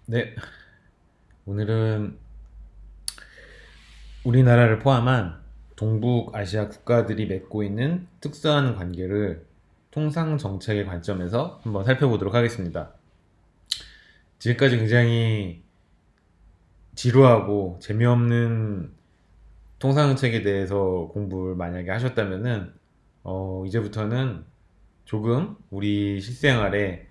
네, 오늘은 우리나라를 포함한 동북아시아 국가들이 맺고 있는 특수한 관계를 통상 정책의 관점에서 한번 살펴보도록 하겠습니다. 지금까지 굉장히 지루하고 재미없는 통상 정책에 대해서 공부를 만약에 하셨다면은 이제부터는 조금 우리 실생활에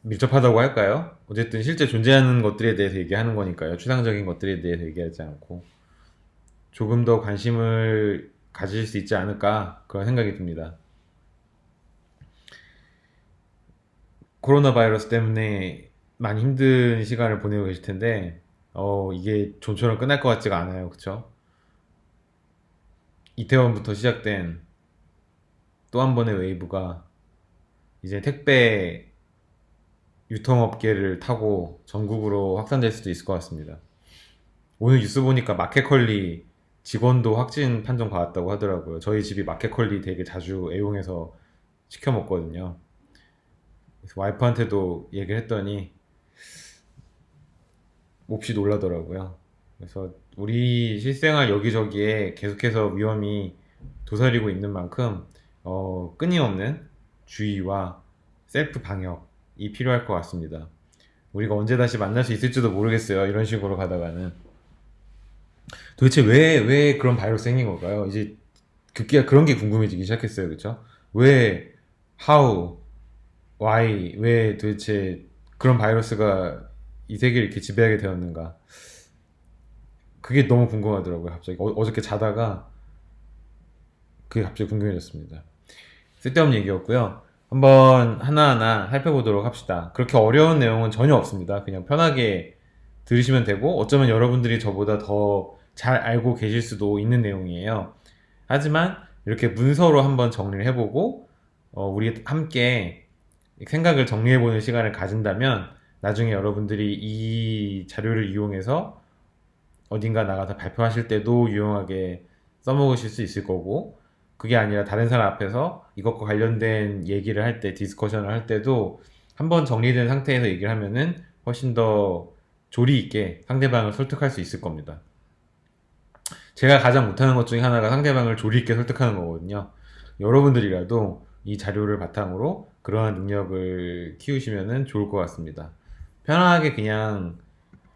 밀접하다고 할까요? 어쨌든 실제 존재하는 것들에 대해서 얘기하는 거니까요. 추상적인 것들에 대해서 얘기하지 않고 조금 더 관심을 가질 수 있지 않을까 그런 생각이 듭니다. 코로나 바이러스 때문에 많이 힘든 시간을 보내고 계실 텐데 이게 좀처럼 끝날 것 같지가 않아요. 그쵸? 이태원부터 시작된 또 한 번의 웨이브가 이제 택배 유통업계를 타고 전국으로 확산될 수도 있을 것 같습니다. 오늘 뉴스 보니까 마켓컬리 직원도 확진 판정 받았다고 하더라고요. 저희 집이 마켓컬리 되게 자주 애용해서 시켜 먹거든요. 그래서 와이프한테도 얘기를 했더니 몹시 놀라더라고요. 그래서 우리 실생활 여기저기에 계속해서 위험이 도사리고 있는 만큼 끊임없는 주의와 셀프 방역이 필요할 것 같습니다. 우리가 언제 다시 만날 수 있을지도 모르겠어요. 이런 식으로 가다가는. 도대체 왜 그런 바이러스 생긴 걸까요? 이제 급기야 그런 게 궁금해지기 시작했어요. 그쵸? 왜, how, why, 왜 도대체 그런 바이러스가 이 세계를 이렇게 지배하게 되었는가? 그게 너무 궁금하더라고요. 갑자기 어저께 자다가 그게 갑자기 궁금해졌습니다. 쓸데없는 얘기였고요. 한번 하나하나 살펴보도록 합시다. 그렇게 어려운 내용은 전혀 없습니다. 그냥 편하게 들으시면 되고 어쩌면 여러분들이 저보다 더 잘 알고 계실 수도 있는 내용이에요. 하지만 이렇게 문서로 한번 정리를 해보고 우리 함께 생각을 정리해보는 시간을 가진다면 나중에 여러분들이 이 자료를 이용해서 어딘가 나가서 발표하실 때도 유용하게 써먹으실 수 있을 거고 그게 아니라 다른 사람 앞에서 이것과 관련된 얘기를 할 때, 디스커션을 할 때도 한번 정리된 상태에서 얘기를 하면은 훨씬 더 조리 있게 상대방을 설득할 수 있을 겁니다. 제가 가장 못하는 것 중에 하나가 상대방을 조리 있게 설득하는 거거든요. 여러분들이라도 이 자료를 바탕으로 그러한 능력을 키우시면 좋을 것 같습니다. 편하게 그냥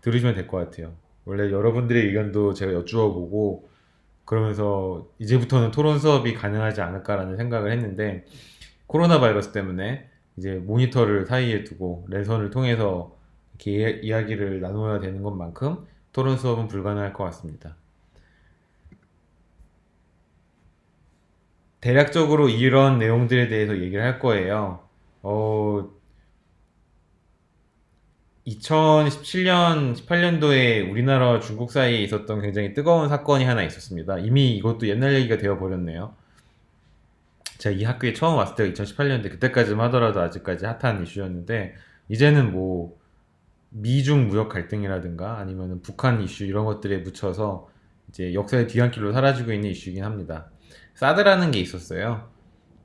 들으시면 될 것 같아요. 원래 여러분들의 의견도 제가 여쭈어 보고 그러면서 이제부터는 토론 수업이 가능하지 않을까라는 생각을 했는데 코로나 바이러스 때문에 이제 모니터를 사이에 두고 랜선을 통해서 이렇게 이야기를 나눠야 되는 것만큼 토론 수업은 불가능할 것 같습니다. 대략적으로 이런 내용들에 대해서 얘기를 할 거예요. 어, 2017년, 18년도에 우리나라와 중국 사이에 있었던 굉장히 뜨거운 사건이 하나 있었습니다. 이미 이것도 옛날 얘기가 되어 버렸네요. 제가 이 학교에 처음 왔을 때가 2018년인데 그때까지만 하더라도 아직까지 핫한 이슈였는데 이제는 뭐 미중 무역 갈등이라든가 아니면 북한 이슈 이런 것들에 묻혀서 이제 역사의 뒤안길로 사라지고 있는 이슈이긴 합니다. 사드라는 게 있었어요.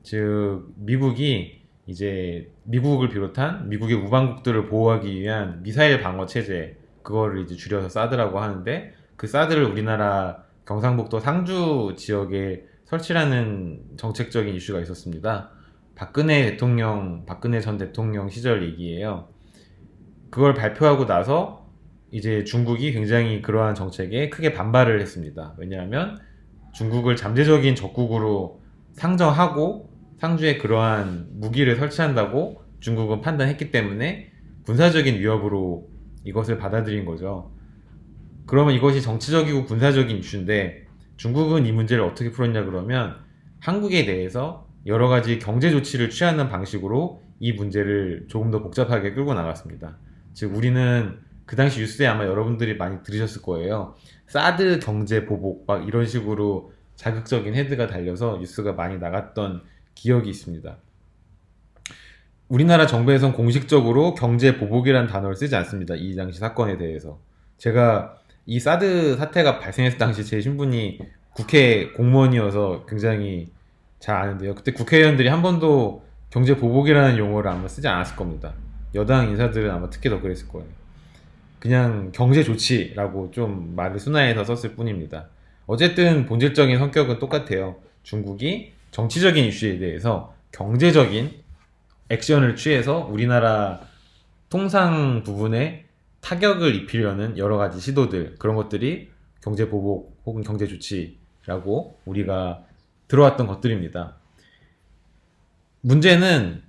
즉 미국이 이제 미국을 비롯한 미국의 우방국들을 보호하기 위한 미사일 방어 체제 그거를 이제 줄여서 사드라고 하는데 그 사드를 우리나라 경상북도 상주 지역에 설치라는 정책적인 이슈가 있었습니다. 박근혜 전 대통령 시절 얘기예요. 그걸 발표하고 나서 이제 중국이 굉장히 그러한 정책에 크게 반발을 했습니다. 왜냐하면 중국을 잠재적인 적국으로 상정하고 상주에 그러한 무기를 설치한다고 중국은 판단했기 때문에 군사적인 위협으로 이것을 받아들인 거죠. 그러면 이것이 정치적이고 군사적인 이슈인데 중국은 이 문제를 어떻게 풀었냐 그러면 한국에 대해서 여러 가지 경제 조치를 취하는 방식으로 이 문제를 조금 더 복잡하게 끌고 나갔습니다. 즉 우리는 그 당시 뉴스에 아마 여러분들이 많이 들으셨을 거예요. 사드 경제 보복 막 이런 식으로 자극적인 헤드가 달려서 뉴스가 많이 나갔던 기억이 있습니다. 우리나라 정부에선 공식적으로 경제 보복이라는 단어를 쓰지 않습니다. 이 당시 사건에 대해서. 제가 이 사드 사태가 발생했을 당시 제 신분이 국회 공무원이어서 굉장히 잘 아는데요. 그때 국회의원들이 한 번도 경제 보복이라는 용어를 아마 쓰지 않았을 겁니다. 여당 인사들은 아마 특히 더 그랬을 거예요. 그냥 경제 조치라고 좀 말을 순화해서 썼을 뿐입니다. 어쨌든 본질적인 성격은 똑같아요. 중국이 정치적인 이슈에 대해서 경제적인 액션을 취해서 우리나라 통상 부분에 타격을 입히려는 여러 가지 시도들, 그런 것들이 경제 보복 혹은 경제 조치라고 우리가 들어왔던 것들입니다. 문제는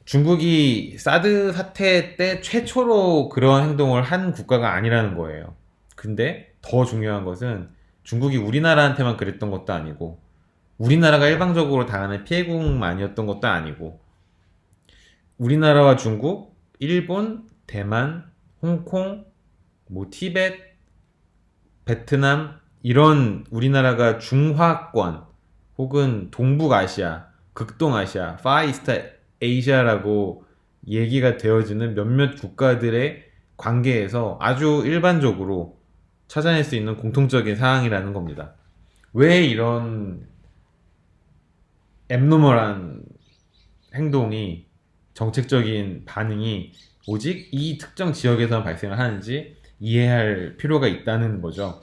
중국이 사드 사태 때 최초로 그러한 행동을 한 국가가 아니라는 거예요. 근데 더 중요한 것은 중국이 우리나라한테만 그랬던 것도 아니고 우리나라가 일방적으로 당하는 피해국만이었던 것도 아니고 우리나라와 중국, 일본, 대만, 홍콩, 뭐 티벳, 베트남 이런 우리나라가 중화권 혹은 동북아시아, 극동아시아, 파이스트 아시아라고 얘기가 되어지는 몇몇 국가들의 관계에서 아주 일반적으로 찾아낼 수 있는 공통적인 사항이라는 겁니다. 왜 이런 앱노멀한 행동이 정책적인 반응이 오직 이 특정 지역에서 발생을 하는지 이해할 필요가 있다는 거죠.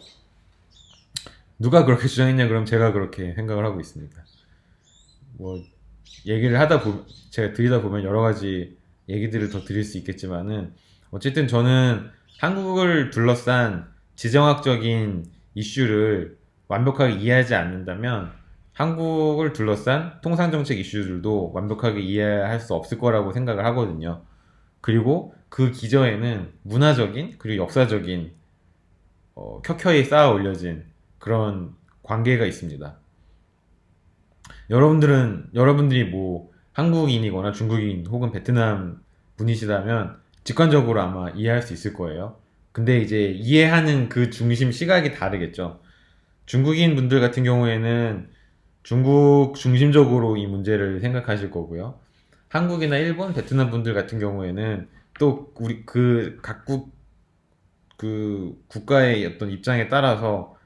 누가 그렇게 주장했냐 그럼 제가 그렇게 생각을 하고 있습니다. 뭐 얘기를 제가 드리다 보면 여러 가지 얘기들을 더 드릴 수 있겠지만은 어쨌든 저는 한국을 둘러싼 지정학적인 이슈를 완벽하게 이해하지 않는다면 한국을 둘러싼 통상정책 이슈들도 완벽하게 이해할 수 없을 거라고 생각을 하거든요. 그리고 그 기저에는 문화적인 그리고 역사적인 켜켜이 쌓아 올려진 그런 관계가 있습니다. 여러분들이 뭐 한국인이거나 중국인 혹은 베트남 분이시다면 직관적으로 아마 이해할 수 있을 거예요. 근데 이제 이해하는 그 중심 시각이 다르겠죠. 중국인 분들 같은 경우에는 중국 중심적으로 이 문제를 생각하실 거고요. 한국이나 일본, 베트남 분들 같은 경우에는 또 우리 그 각국 그 국가의 어떤 입장에 따라서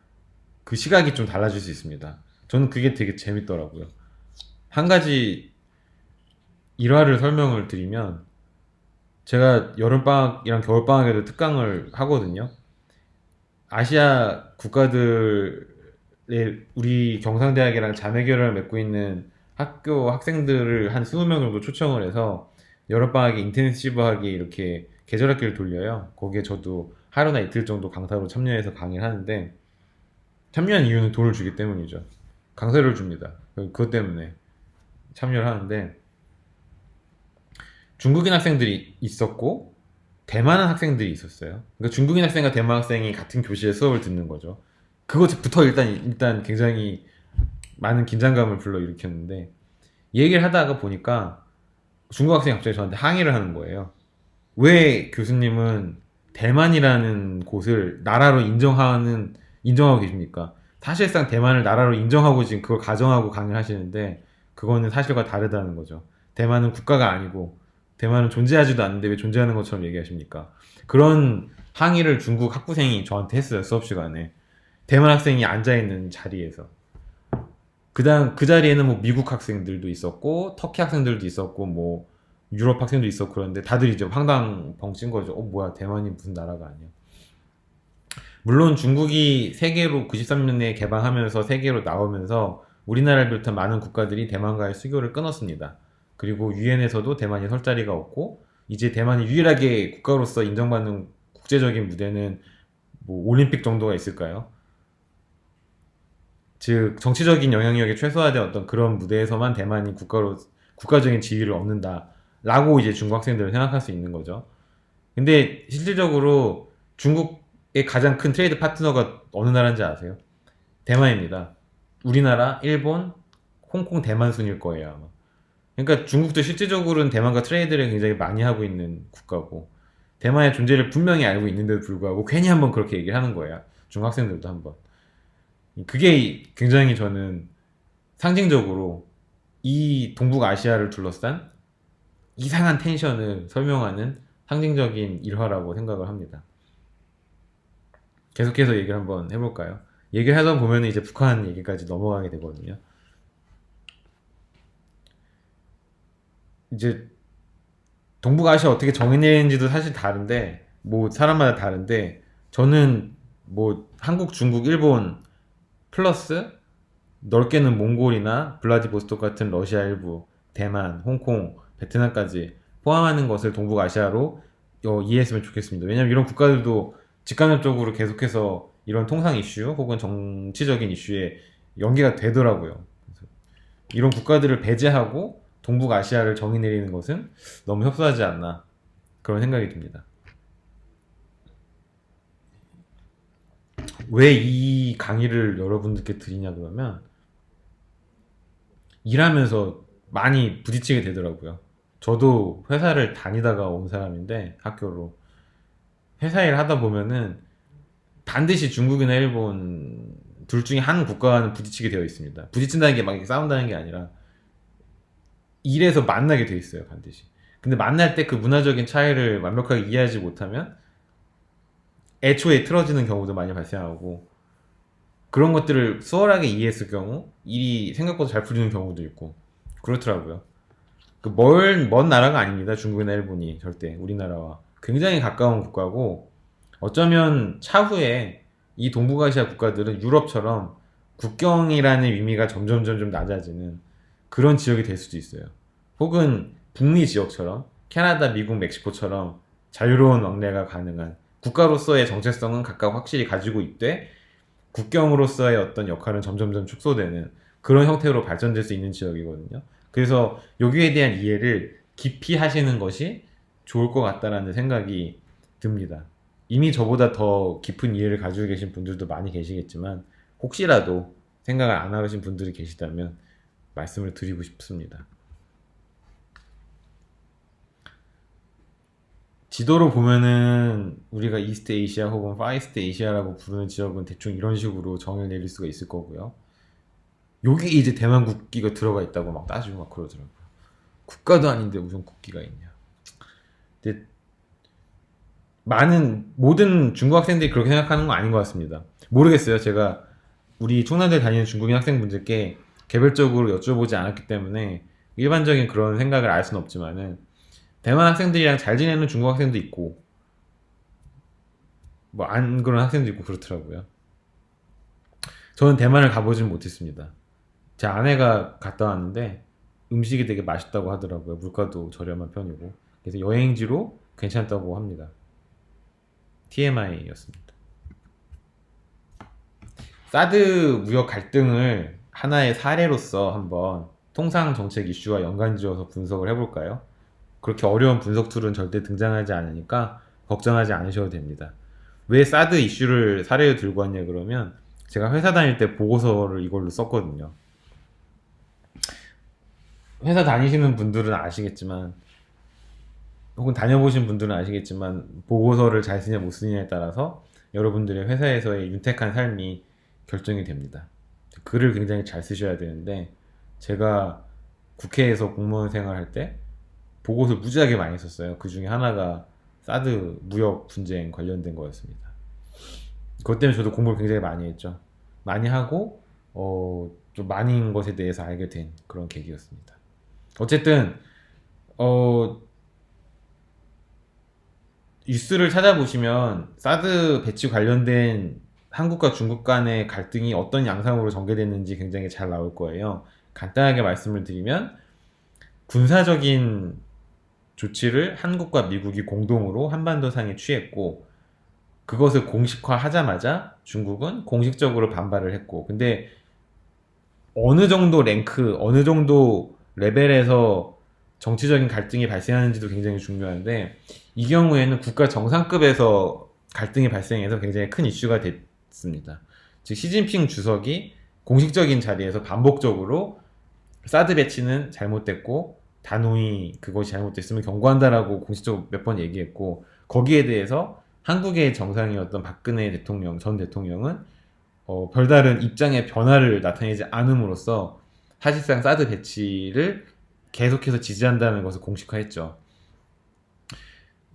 그 시각이 좀 달라질 수 있습니다. 저는 그게 되게 재밌더라고요. 한 가지 일화를 설명을 드리면 제가 여름방학이랑 겨울방학에도 특강을 하거든요. 아시아 국가들의 우리 경상대학이랑 자매결연을 맺고 있는 학교 학생들을 한 20명 정도 초청을 해서 여름방학에 인텐시브하게 이렇게 계절학기를 돌려요. 거기에 저도 하루나 이틀 정도 강사로 참여해서 강의를 하는데 참여한 이유는 돈을 주기 때문이죠. 강사를 줍니다. 그것 때문에 참여를 하는데 중국인 학생들이 있었고 대만 학생들이 있었어요. 그러니까 중국인 학생과 대만 학생이 같은 교실에 수업을 듣는 거죠. 그것부터 일단 굉장히 많은 긴장감을 불러일으켰는데 얘기를 하다가 보니까 중국 학생이 갑자기 저한테 항의를 하는 거예요. 왜 교수님은 대만이라는 곳을 나라로 인정하고 계십니까? 사실상 대만을 나라로 인정하고 지금 그걸 가정하고 강의를 하시는데 그거는 사실과 다르다는 거죠. 대만은 국가가 아니고 대만은 존재하지도 않는데 왜 존재하는 것처럼 얘기하십니까? 그런 항의를 중국 학부생이 저한테 했어요, 수업 시간에. 대만 학생이 앉아있는 자리에서. 그 자리에는 뭐 미국 학생들도 있었고, 터키 학생들도 있었고, 뭐, 유럽 학생도 있었고, 그런데 다들 이제 황당 벙찐 거죠. 뭐야, 대만이 무슨 나라가 아니야. 물론 중국이 세계로 93년에 개방하면서 세계로 나오면서 우리나라를 비롯한 많은 국가들이 대만과의 수교를 끊었습니다. 그리고 유엔에서도 대만이 설 자리가 없고 이제 대만이 유일하게 국가로서 인정받는 국제적인 무대는 뭐 올림픽 정도가 있을까요? 즉 정치적인 영향력이 최소화된 어떤 그런 무대에서만 대만이 국가적인 지위를 얻는다라고 이제 중국 학생들은 생각할 수 있는 거죠. 근데 실질적으로 중국의 가장 큰 트레이드 파트너가 어느 나라인지 아세요? 대만입니다. 우리나라, 일본, 홍콩, 대만 순일 거예요, 아마. 그러니까 중국도 실질적으로는 대만과 트레이드를 굉장히 많이 하고 있는 국가고, 대만의 존재를 분명히 알고 있는데도 불구하고 괜히 한번 그렇게 얘기를 하는 거예요. 중국 학생들도 한번. 그게 굉장히 저는 상징적으로 이 동북아시아를 둘러싼 이상한 텐션을 설명하는 상징적인 일화라고 생각을 합니다. 계속해서 얘기를 한번 해볼까요? 얘기를 하다 보면 이제 북한 얘기까지 넘어가게 되거든요. 이제 동북아시아 어떻게 정의내는지도 사실 다른데, 뭐 사람마다 다른데, 저는 뭐 한국, 중국, 일본 플러스 넓게는 몽골이나 블라디보스토크 같은 러시아 일부, 대만, 홍콩, 베트남까지 포함하는 것을 동북아시아로 이해했으면 좋겠습니다. 왜냐하면 이런 국가들도 직간접적으로 계속해서 이런 통상 이슈 혹은 정치적인 이슈에 연계가 되더라고요. 그래서 이런 국가들을 배제하고 동북아시아를 정의 내리는 것은 너무 협소하지 않나 그런 생각이 듭니다. 왜 이 강의를 여러분들께 드리냐 그러면 일하면서 많이 부딪히게 되더라고요. 저도 회사를 다니다가 온 사람인데 학교로 회사 일 하다 보면은 반드시 중국이나 일본 둘 중에 한 국가와는 부딪히게 되어 있습니다. 부딪힌다는 게 막 싸운다는 게 아니라 일에서 만나게 돼 있어요, 반드시. 근데 만날 때 그 문화적인 차이를 완벽하게 이해하지 못하면 애초에 틀어지는 경우도 많이 발생하고 그런 것들을 수월하게 이해했을 경우 일이 생각보다 잘 풀리는 경우도 있고 그렇더라고요. 먼 나라가 아닙니다. 중국이나 일본이 절대 우리나라와 굉장히 가까운 국가고 어쩌면 차후에 이 동북아시아 국가들은 유럽처럼 국경이라는 의미가 점점 낮아지는 그런 지역이 될 수도 있어요. 혹은 북미 지역처럼 캐나다, 미국, 멕시코처럼 자유로운 왕래가 가능한 국가로서의 정체성은 각각 확실히 가지고 있되 국경으로서의 어떤 역할은 점점점 축소되는 그런 형태로 발전될 수 있는 지역이거든요. 그래서 여기에 대한 이해를 깊이 하시는 것이 좋을 것 같다라는 생각이 듭니다. 이미 저보다 더 깊은 이해를 가지고 계신 분들도 많이 계시겠지만 혹시라도 생각을 안 하신 분들이 계시다면 말씀을 드리고 싶습니다. 지도로 보면은 우리가 이스트 에이시아 혹은 파이스트 에이시아라고 부르는 지역은 대충 이런 식으로 정의를 내릴 수가 있을 거고요. 여기에 이제 대만 국기가 들어가 있다고 막 따지고 막 그러더라고요. 국가도 아닌데 무슨 국기가 있냐. 근데 모든 중국 학생들이 그렇게 생각하는 건 아닌 것 같습니다. 모르겠어요. 제가 우리 충남대 다니는 중국인 학생분들께 개별적으로 여쭤보지 않았기 때문에 일반적인 그런 생각을 알 수는 없지만은 대만 학생들이랑 잘 지내는 중국 학생도 있고 뭐 안 그런 학생도 있고 그렇더라고요. 저는 대만을 가보진 못했습니다. 제 아내가 갔다 왔는데 음식이 되게 맛있다고 하더라고요. 물가도 저렴한 편이고 그래서 여행지로 괜찮다고 합니다. TMI였습니다. 사드 무역 갈등을 하나의 사례로서 한번 통상 정책 이슈와 연관지어서 분석을 해볼까요? 그렇게 어려운 분석 툴은 절대 등장하지 않으니까 걱정하지 않으셔도 됩니다. 왜 사드 이슈를 사례로 들고 왔냐 그러면 제가 회사 다닐 때 보고서를 이걸로 썼거든요. 회사 다니시는 분들은 아시겠지만 혹은 다녀보신 분들은 아시겠지만 보고서를 잘 쓰냐 못 쓰냐에 따라서 여러분들의 회사에서의 윤택한 삶이 결정이 됩니다. 글을 굉장히 잘 쓰셔야 되는데 제가 국회에서 공무원 생활할 때 보고서를 무지하게 많이 썼어요. 그 중에 하나가 사드 무역 분쟁 관련된 거였습니다. 그것 때문에 저도 공부를 굉장히 많이 했죠. 많이 하고 좀 많은 것에 대해서 알게 된 그런 계기였습니다. 어쨌든 뉴스를 찾아보시면 사드 배치 관련된 한국과 중국 간의 갈등이 어떤 양상으로 전개됐는지 굉장히 잘 나올 거예요. 간단하게 말씀을 드리면 군사적인 조치를 한국과 미국이 공동으로 한반도상에 취했고 그것을 공식화하자마자 중국은 공식적으로 반발을 했고 근데 어느 정도 랭크, 어느 정도 레벨에서 정치적인 갈등이 발생하는지도 굉장히 중요한데 이 경우에는 국가 정상급에서 갈등이 발생해서 굉장히 큰 이슈가 됐습니다. 즉 시진핑 주석이 공식적인 자리에서 반복적으로 사드 배치는 잘못됐고 단호히 그것이 잘못됐으면 경고한다라고 공식적으로 몇 번 얘기했고 거기에 대해서 한국의 정상이었던 박근혜 대통령, 전 대통령은 별다른 입장의 변화를 나타내지 않음으로써 사실상 사드 배치를 계속해서 지지한다는 것을 공식화했죠.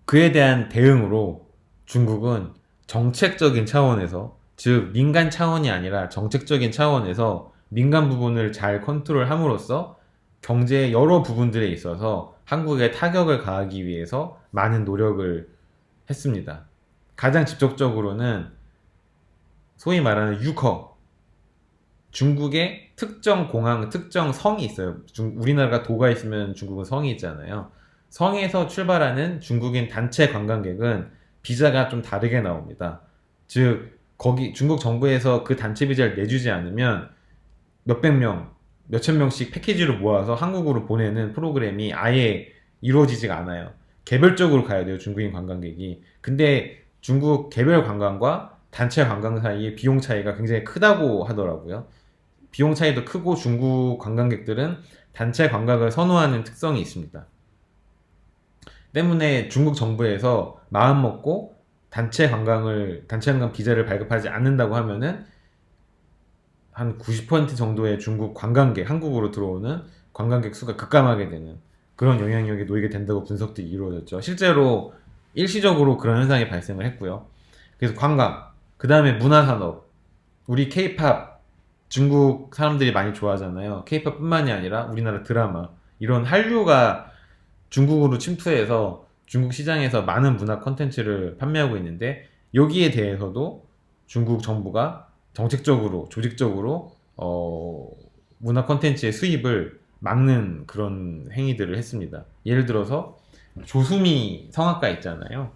그에 대한 대응으로 중국은 정책적인 차원에서 즉 민간 차원이 아니라 정책적인 차원에서 민간 부분을 잘 컨트롤함으로써 경제의 여러 부분들에 있어서 한국에 타격을 가하기 위해서 많은 노력을 했습니다. 가장 직접적으로는 소위 말하는 유커, 중국의 특정 공항, 특정 성이 있어요. 우리나라가 도가 있으면 중국은 성이 있잖아요. 성에서 출발하는 중국인 단체 관광객은 비자가 좀 다르게 나옵니다. 즉, 거기 중국 정부에서 그 단체 비자를 내주지 않으면 몇백 명, 몇천 명씩 패키지로 모아서 한국으로 보내는 프로그램이 아예 이루어지지가 않아요. 개별적으로 가야 돼요, 중국인 관광객이. 근데 중국 개별 관광과 단체 관광 사이의 비용 차이가 굉장히 크다고 하더라고요. 비용 차이도 크고 중국 관광객들은 단체 관광을 선호하는 특성이 있습니다. 때문에 중국 정부에서 마음 먹고 단체 관광 비자를 발급하지 않는다고 하면은 한 90% 정도의 중국 관광객, 한국으로 들어오는 관광객 수가 급감하게 되는 그런 영향력이 놓이게 된다고 분석들이 이루어졌죠. 실제로 일시적으로 그런 현상이 발생을 했고요. 그래서 관광, 그 다음에 문화산업, 우리 케이팝, 중국 사람들이 많이 좋아하잖아요. 케이팝 뿐만이 아니라 우리나라 드라마, 이런 한류가 중국으로 침투해서 중국 시장에서 많은 문화 콘텐츠를 판매하고 있는데, 여기에 대해서도 중국 정부가 정책적으로, 조직적으로 문화 콘텐츠의 수입을 막는 그런 행위들을 했습니다. 예를 들어서 조수미 성악가 있잖아요.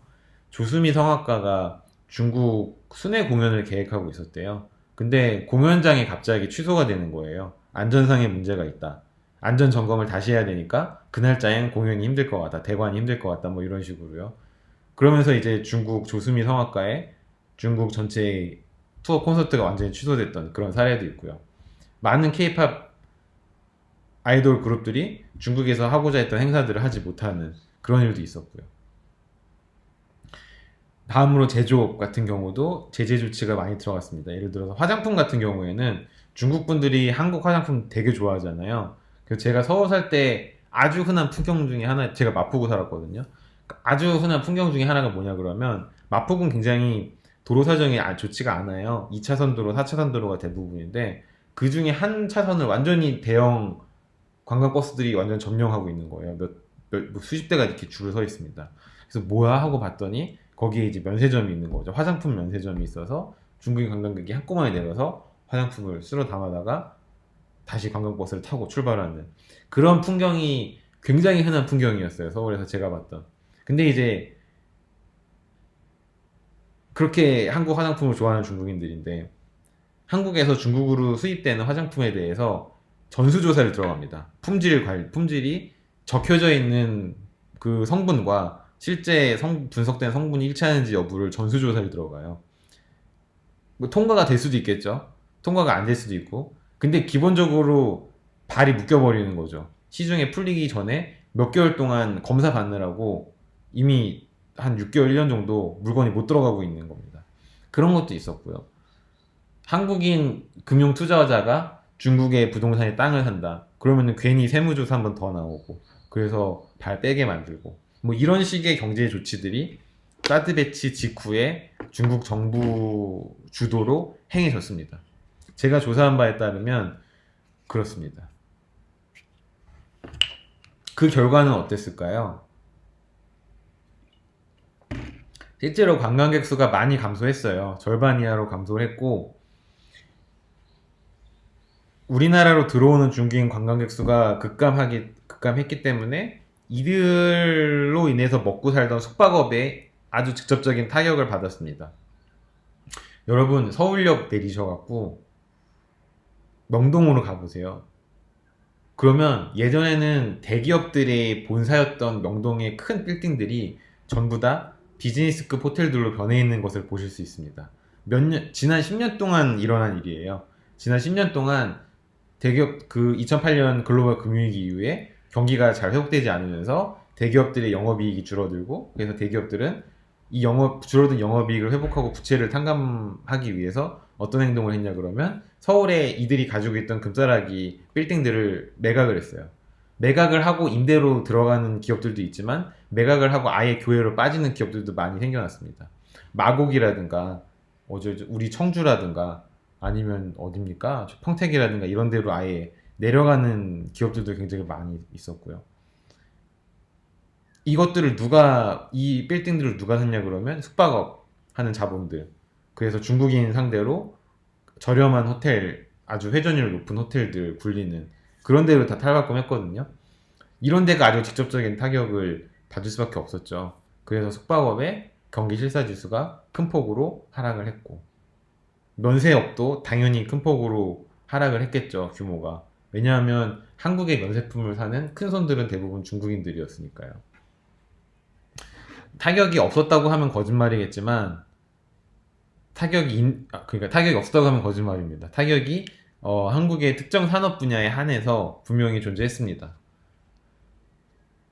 조수미 성악가가 중국 순회 공연을 계획하고 있었대요. 근데 공연장이 갑자기 취소가 되는 거예요. 안전상의 문제가 있다. 안전 점검을 다시 해야 되니까 그 날짜엔 공연이 힘들 것 같다. 대관이 힘들 것 같다. 뭐 이런 식으로요. 그러면서 이제 중국 조수미 성악가의 중국 전체 투어 콘서트가 완전히 취소됐던 그런 사례도 있고요. 많은 케이팝 아이돌 그룹들이 중국에서 하고자 했던 행사들을 하지 못하는 그런 일도 있었고요. 다음으로 제조업 같은 경우도 제재 조치가 많이 들어갔습니다. 예를 들어서 화장품 같은 경우에는 중국 분들이 한국 화장품 되게 좋아하잖아요. 그래서 제가 서울 살 때 아주 흔한 풍경 중에 하나, 제가 마포구 살았거든요. 아주 흔한 풍경 중에 하나가 뭐냐 그러면, 마포구는 굉장히 도로 사정이 좋지가 않아요. 2차선 도로, 4차선 도로가 대부분인데 그 중에 한 차선을 완전히 대형 관광버스들이 완전 점령하고 있는 거예요. 뭐 수십 대가 이렇게 줄을 서 있습니다. 그래서 뭐야 하고 봤더니 거기에 이제 면세점이 있는 거죠. 화장품 면세점이 있어서 중국인 관광객이 한꺼번에 내려서 화장품을 쓸어 담아다가 다시 관광버스를 타고 출발하는 그런 풍경이 굉장히 흔한 풍경이었어요. 서울에서 제가 봤던. 근데 이제 그렇게 한국 화장품을 좋아하는 중국인들인데, 한국에서 중국으로 수입되는 화장품에 대해서 전수조사를 들어갑니다. 품질이 적혀져 있는 그 성분과 실제 분석된 성분이 일치하는지 여부를 전수조사를 들어가요. 뭐 통과가 될 수도 있겠죠. 통과가 안 될 수도 있고. 근데 기본적으로 발이 묶여버리는 거죠. 시중에 풀리기 전에 몇 개월 동안 검사 받느라고 이미 한 6개월, 1년 정도 물건이 못 들어가고 있는 겁니다. 그런 것도 있었고요. 한국인 금융 투자자가 중국의 부동산에 땅을 산다. 그러면 괜히 세무조사 한 번 더 나오고, 그래서 발 빼게 만들고, 뭐 이런 식의 경제 조치들이 사드 배치 직후에 중국 정부 주도로 행해졌습니다. 제가 조사한 바에 따르면 그렇습니다. 그 결과는 어땠을까요? 실제로 관광객 수가 많이 감소했어요. 절반 이하로 감소를 했고, 우리나라로 들어오는 중국인 관광객 수가 급감했기 때문에 이들로 인해서 먹고 살던 숙박업에 아주 직접적인 타격을 받았습니다. 여러분, 서울역 내리셔갖고 명동으로 가보세요. 그러면 예전에는 대기업들의 본사였던 명동의 큰 빌딩들이 전부 다 비즈니스급 호텔들로 변해 있는 것을 보실 수 있습니다. 지난 10년 동안 일어난 일이에요. 지난 10년 동안 대기업, 2008년 글로벌 금융위기 이후에 경기가 잘 회복되지 않으면서 대기업들의 영업이익이 줄어들고, 그래서 대기업들은 줄어든 영업이익을 회복하고 부채를 탕감하기 위해서 어떤 행동을 했냐 그러면, 서울에 이들이 가지고 있던 금싸라기 빌딩들을 매각을 했어요. 매각을 하고 임대로 들어가는 기업들도 있지만, 매각을 하고 아예 교외로 빠지는 기업들도 많이 생겨났습니다. 마곡이라든가 우리 청주라든가 아니면 어딥니까? 평택이라든가 이런 데로 아예 내려가는 기업들도 굉장히 많이 있었고요. 이것들을 이 빌딩들을 누가 샀냐 그러면 숙박업 하는 자본들. 그래서 중국인 상대로 저렴한 호텔, 아주 회전율 높은 호텔들 굴리는 그런 데로 다 탈바꿈했거든요. 이런 데가 아주 직접적인 타격을 받을 수밖에 없었죠. 그래서 숙박업의 경기 실사 지수가 큰 폭으로 하락을 했고, 면세업도 당연히 큰 폭으로 하락을 했겠죠, 규모가. 왜냐하면 한국의 면세품을 사는 큰 손들은 대부분 중국인들이었으니까요. 타격이 없었다고 하면 거짓말이겠지만, 그러니까 타격이 없었다고 하면 거짓말입니다. 타격이 한국의 특정 산업 분야에 한해서 분명히 존재했습니다.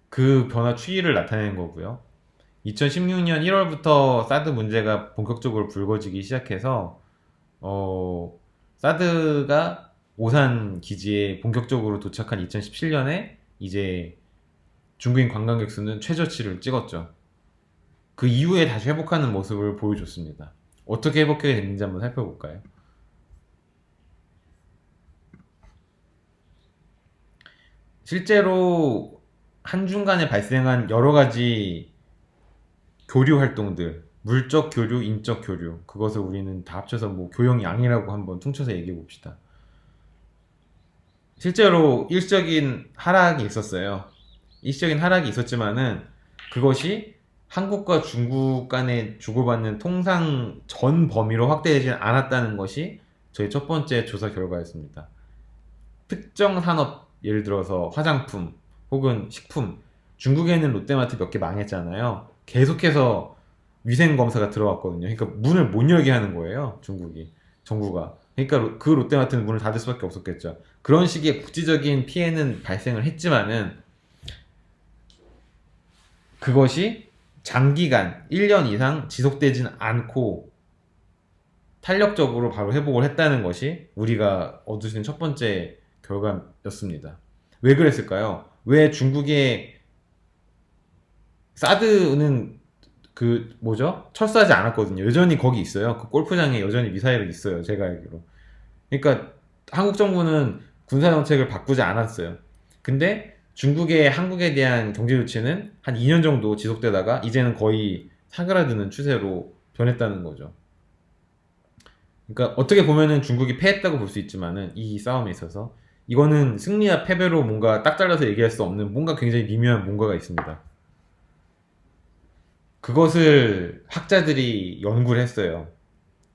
그 변화 추이를 나타내는 거고요. 2016년 1월부터 사드 문제가 본격적으로 불거지기 시작해서 사드가 오산 기지에 본격적으로 도착한 2017년에 이제 중국인 관광객 수는 최저치를 찍었죠. 그 이후에 다시 회복하는 모습을 보여줬습니다. 어떻게 회복하게 됐는지 한번 살펴볼까요? 실제로 한중간에 발생한 여러 가지 교류 활동들, 물적 교류, 인적 교류, 그것을 우리는 다 합쳐서 뭐 교역양이라고 한번 퉁쳐서 얘기해 봅시다. 실제로 일시적인 하락이 있었어요. 일시적인 하락이 있었지만은 그것이 한국과 중국 간에 주고받는 통상 전 범위로 확대되지 않았다는 것이 저희 첫 번째 조사 결과였습니다. 특정 산업, 예를 들어서 화장품 혹은 식품, 중국에는 롯데마트 몇 개 망했잖아요. 계속해서 위생검사가 들어왔거든요. 그러니까 문을 못 열게 하는 거예요, 정부가. 그러니까 그 롯데마트는 문을 닫을 수밖에 없었겠죠. 그런 식의 국지적인 피해는 발생을 했지만은 그것이 장기간 1년 이상 지속되진 않고 탄력적으로 바로 회복을 했다는 것이 우리가 얻을 수 있는 첫 번째 결과였습니다. 왜 그랬을까요? 왜 중국의 사드는 그 뭐죠? 철수하지 않았거든요. 여전히 거기 있어요. 그 골프장에 여전히 미사일은 있어요. 제가 알기로. 그러니까 한국 정부는 군사 정책을 바꾸지 않았어요. 근데 중국의 한국에 대한 경제 조치는 한 2년 정도 지속되다가 이제는 거의 사그라드는 추세로 변했다는 거죠. 그러니까 어떻게 보면은 중국이 패했다고 볼 수 있지만은 이 싸움에 있어서 이거는 승리와 패배로 뭔가 딱 잘라서 얘기할 수 없는 뭔가 굉장히 미묘한 뭔가가 있습니다. 그것을 학자들이 연구를 했어요.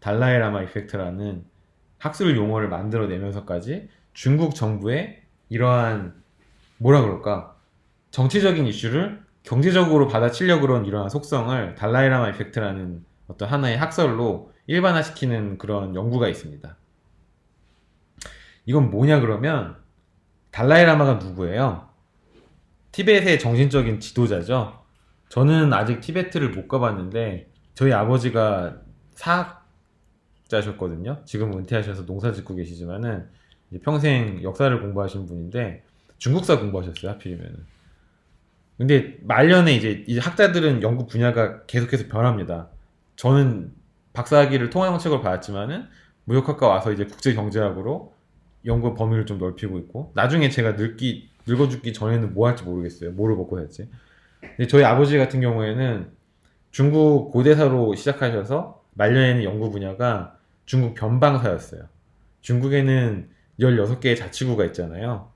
달라이라마 이펙트라는 학술 용어를 만들어내면서까지 중국 정부의 이러한 뭐라 그럴까 정치적인 이슈를 경제적으로 받아치려고 그런 이러한 속성을 달라이라마 이펙트라는 어떤 하나의 학설로 일반화시키는 그런 연구가 있습니다. 이건 뭐냐 그러면 달라이라마가 누구예요? 티벳의 정신적인 지도자죠. 저는 아직 티베트를 못 가봤는데 저희 아버지가 사학자셨거든요. 지금 은퇴하셔서 농사 짓고 계시지만은 이제 평생 역사를 공부하신 분인데 중국사 공부하셨어요, 하필이면은. 근데 말년에 이제 학자들은 연구 분야가 계속해서 변합니다. 저는 박사학위를 통합영책으로 받았지만은 무역학과 와서 이제 국제경제학으로 연구 범위를 좀 넓히고 있고 나중에 제가 늙어 죽기 전에는 뭐 할지 모르겠어요. 뭐를 먹고 살지. 근데 저희 아버지 같은 경우에는 중국 고대사로 시작하셔서 말년에는 연구 분야가 중국 변방사였어요. 중국에는 16개의 자치구가 있잖아요.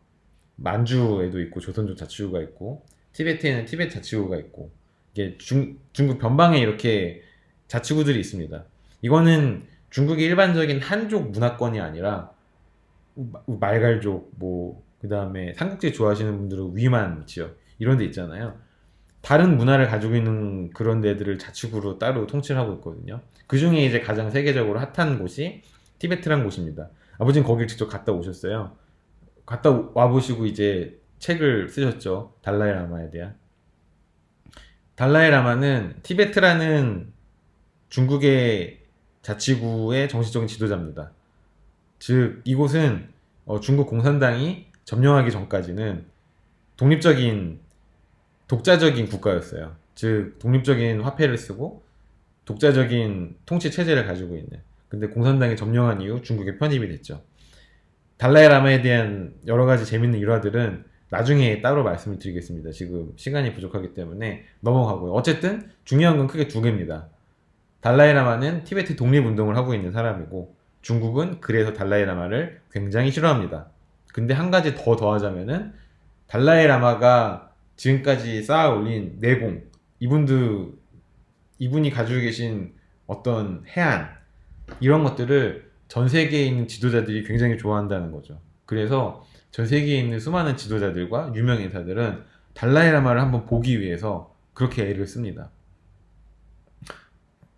만주에도 있고 조선족 자치구가 있고 티베트에는 티베트 자치구가 있고 이게 중국 변방에 이렇게 자치구들이 있습니다. 이거는 중국의 일반적인 한족 문화권이 아니라 말갈족 뭐 그다음에 삼국지 좋아하시는 분들은 위만 지역 이런 데 있잖아요. 다른 문화를 가지고 있는 그런 데들을 자치구로 따로 통치를 하고 있거든요. 그 중에 이제 가장 세계적으로 핫한 곳이 티베트란 곳입니다. 아버지는 거길 직접 갔다 오셨어요. 갔다 와보시고 이제 책을 쓰셨죠. 달라이라마에 대한. 달라이라마는 티베트라는 중국의 자치구의 정신적인 지도자입니다. 즉 이곳은 중국 공산당이 점령하기 전까지는 독자적인 국가였어요. 즉 독립적인 화폐를 쓰고 독자적인 통치 체제를 가지고 있는. 근데 공산당이 점령한 이후 중국에 편입이 됐죠. 달라이라마에 대한 여러 가지 재밌는 일화들은 나중에 따로 말씀을 드리겠습니다. 지금 시간이 부족하기 때문에 넘어가고요. 어쨌든 중요한 건 크게 두 개입니다. 달라이라마는 티베트 독립운동을 하고 있는 사람이고 중국은 그래서 달라이라마를 굉장히 싫어합니다. 근데 한 가지 더 더하자면은 달라이라마가 지금까지 쌓아 올린 내공, 이분이 가지고 계신 어떤 해안, 이런 것들을 전 세계에 있는 지도자들이 굉장히 좋아한다는 거죠. 그래서 전 세계에 있는 수많은 지도자들과 유명 인사들은 달라이라마를 한번 보기 위해서 그렇게 애를 씁니다.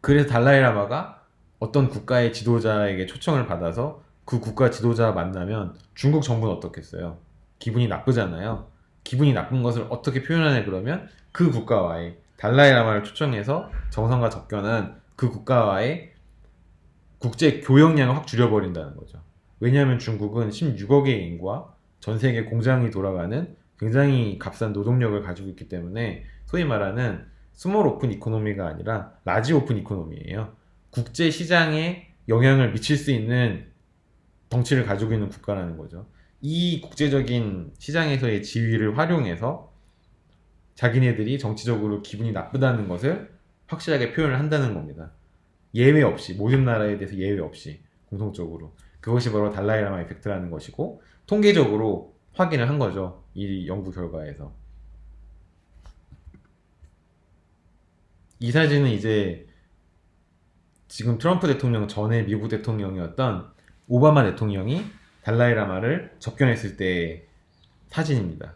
그래서 달라이라마가 어떤 국가의 지도자에게 초청을 받아서 그 국가 지도자와 만나면 중국 정부는 어떻겠어요? 기분이 나쁘잖아요. 기분이 나쁜 것을 어떻게 표현하냐 그러면 그 국가와의 달라이라마를 초청해서 정상과 접견한 그 국가와의 국제 교역량을 확 줄여버린다는 거죠. 왜냐하면 중국은 16억의 인구와 전 세계 공장이 돌아가는 굉장히 값싼 노동력을 가지고 있기 때문에 소위 말하는 스몰 오픈 이코노미가 아니라 라지 오픈 이코노미예요. 국제 시장에 영향을 미칠 수 있는 덩치를 가지고 있는 국가라는 거죠. 이 국제적인 시장에서의 지위를 활용해서 자기네들이 정치적으로 기분이 나쁘다는 것을 확실하게 표현을 한다는 겁니다. 예외 없이, 모든 나라에 대해서 예외 없이 공통적으로. 그것이 바로 달라이라마 이펙트라는 것이고 통계적으로 확인을 한 거죠. 이 연구 결과에서. 이 사진은 이제 지금 트럼프 대통령 전에 미국 대통령이었던 오바마 대통령이 달라이라마를 접견했을 때 사진입니다.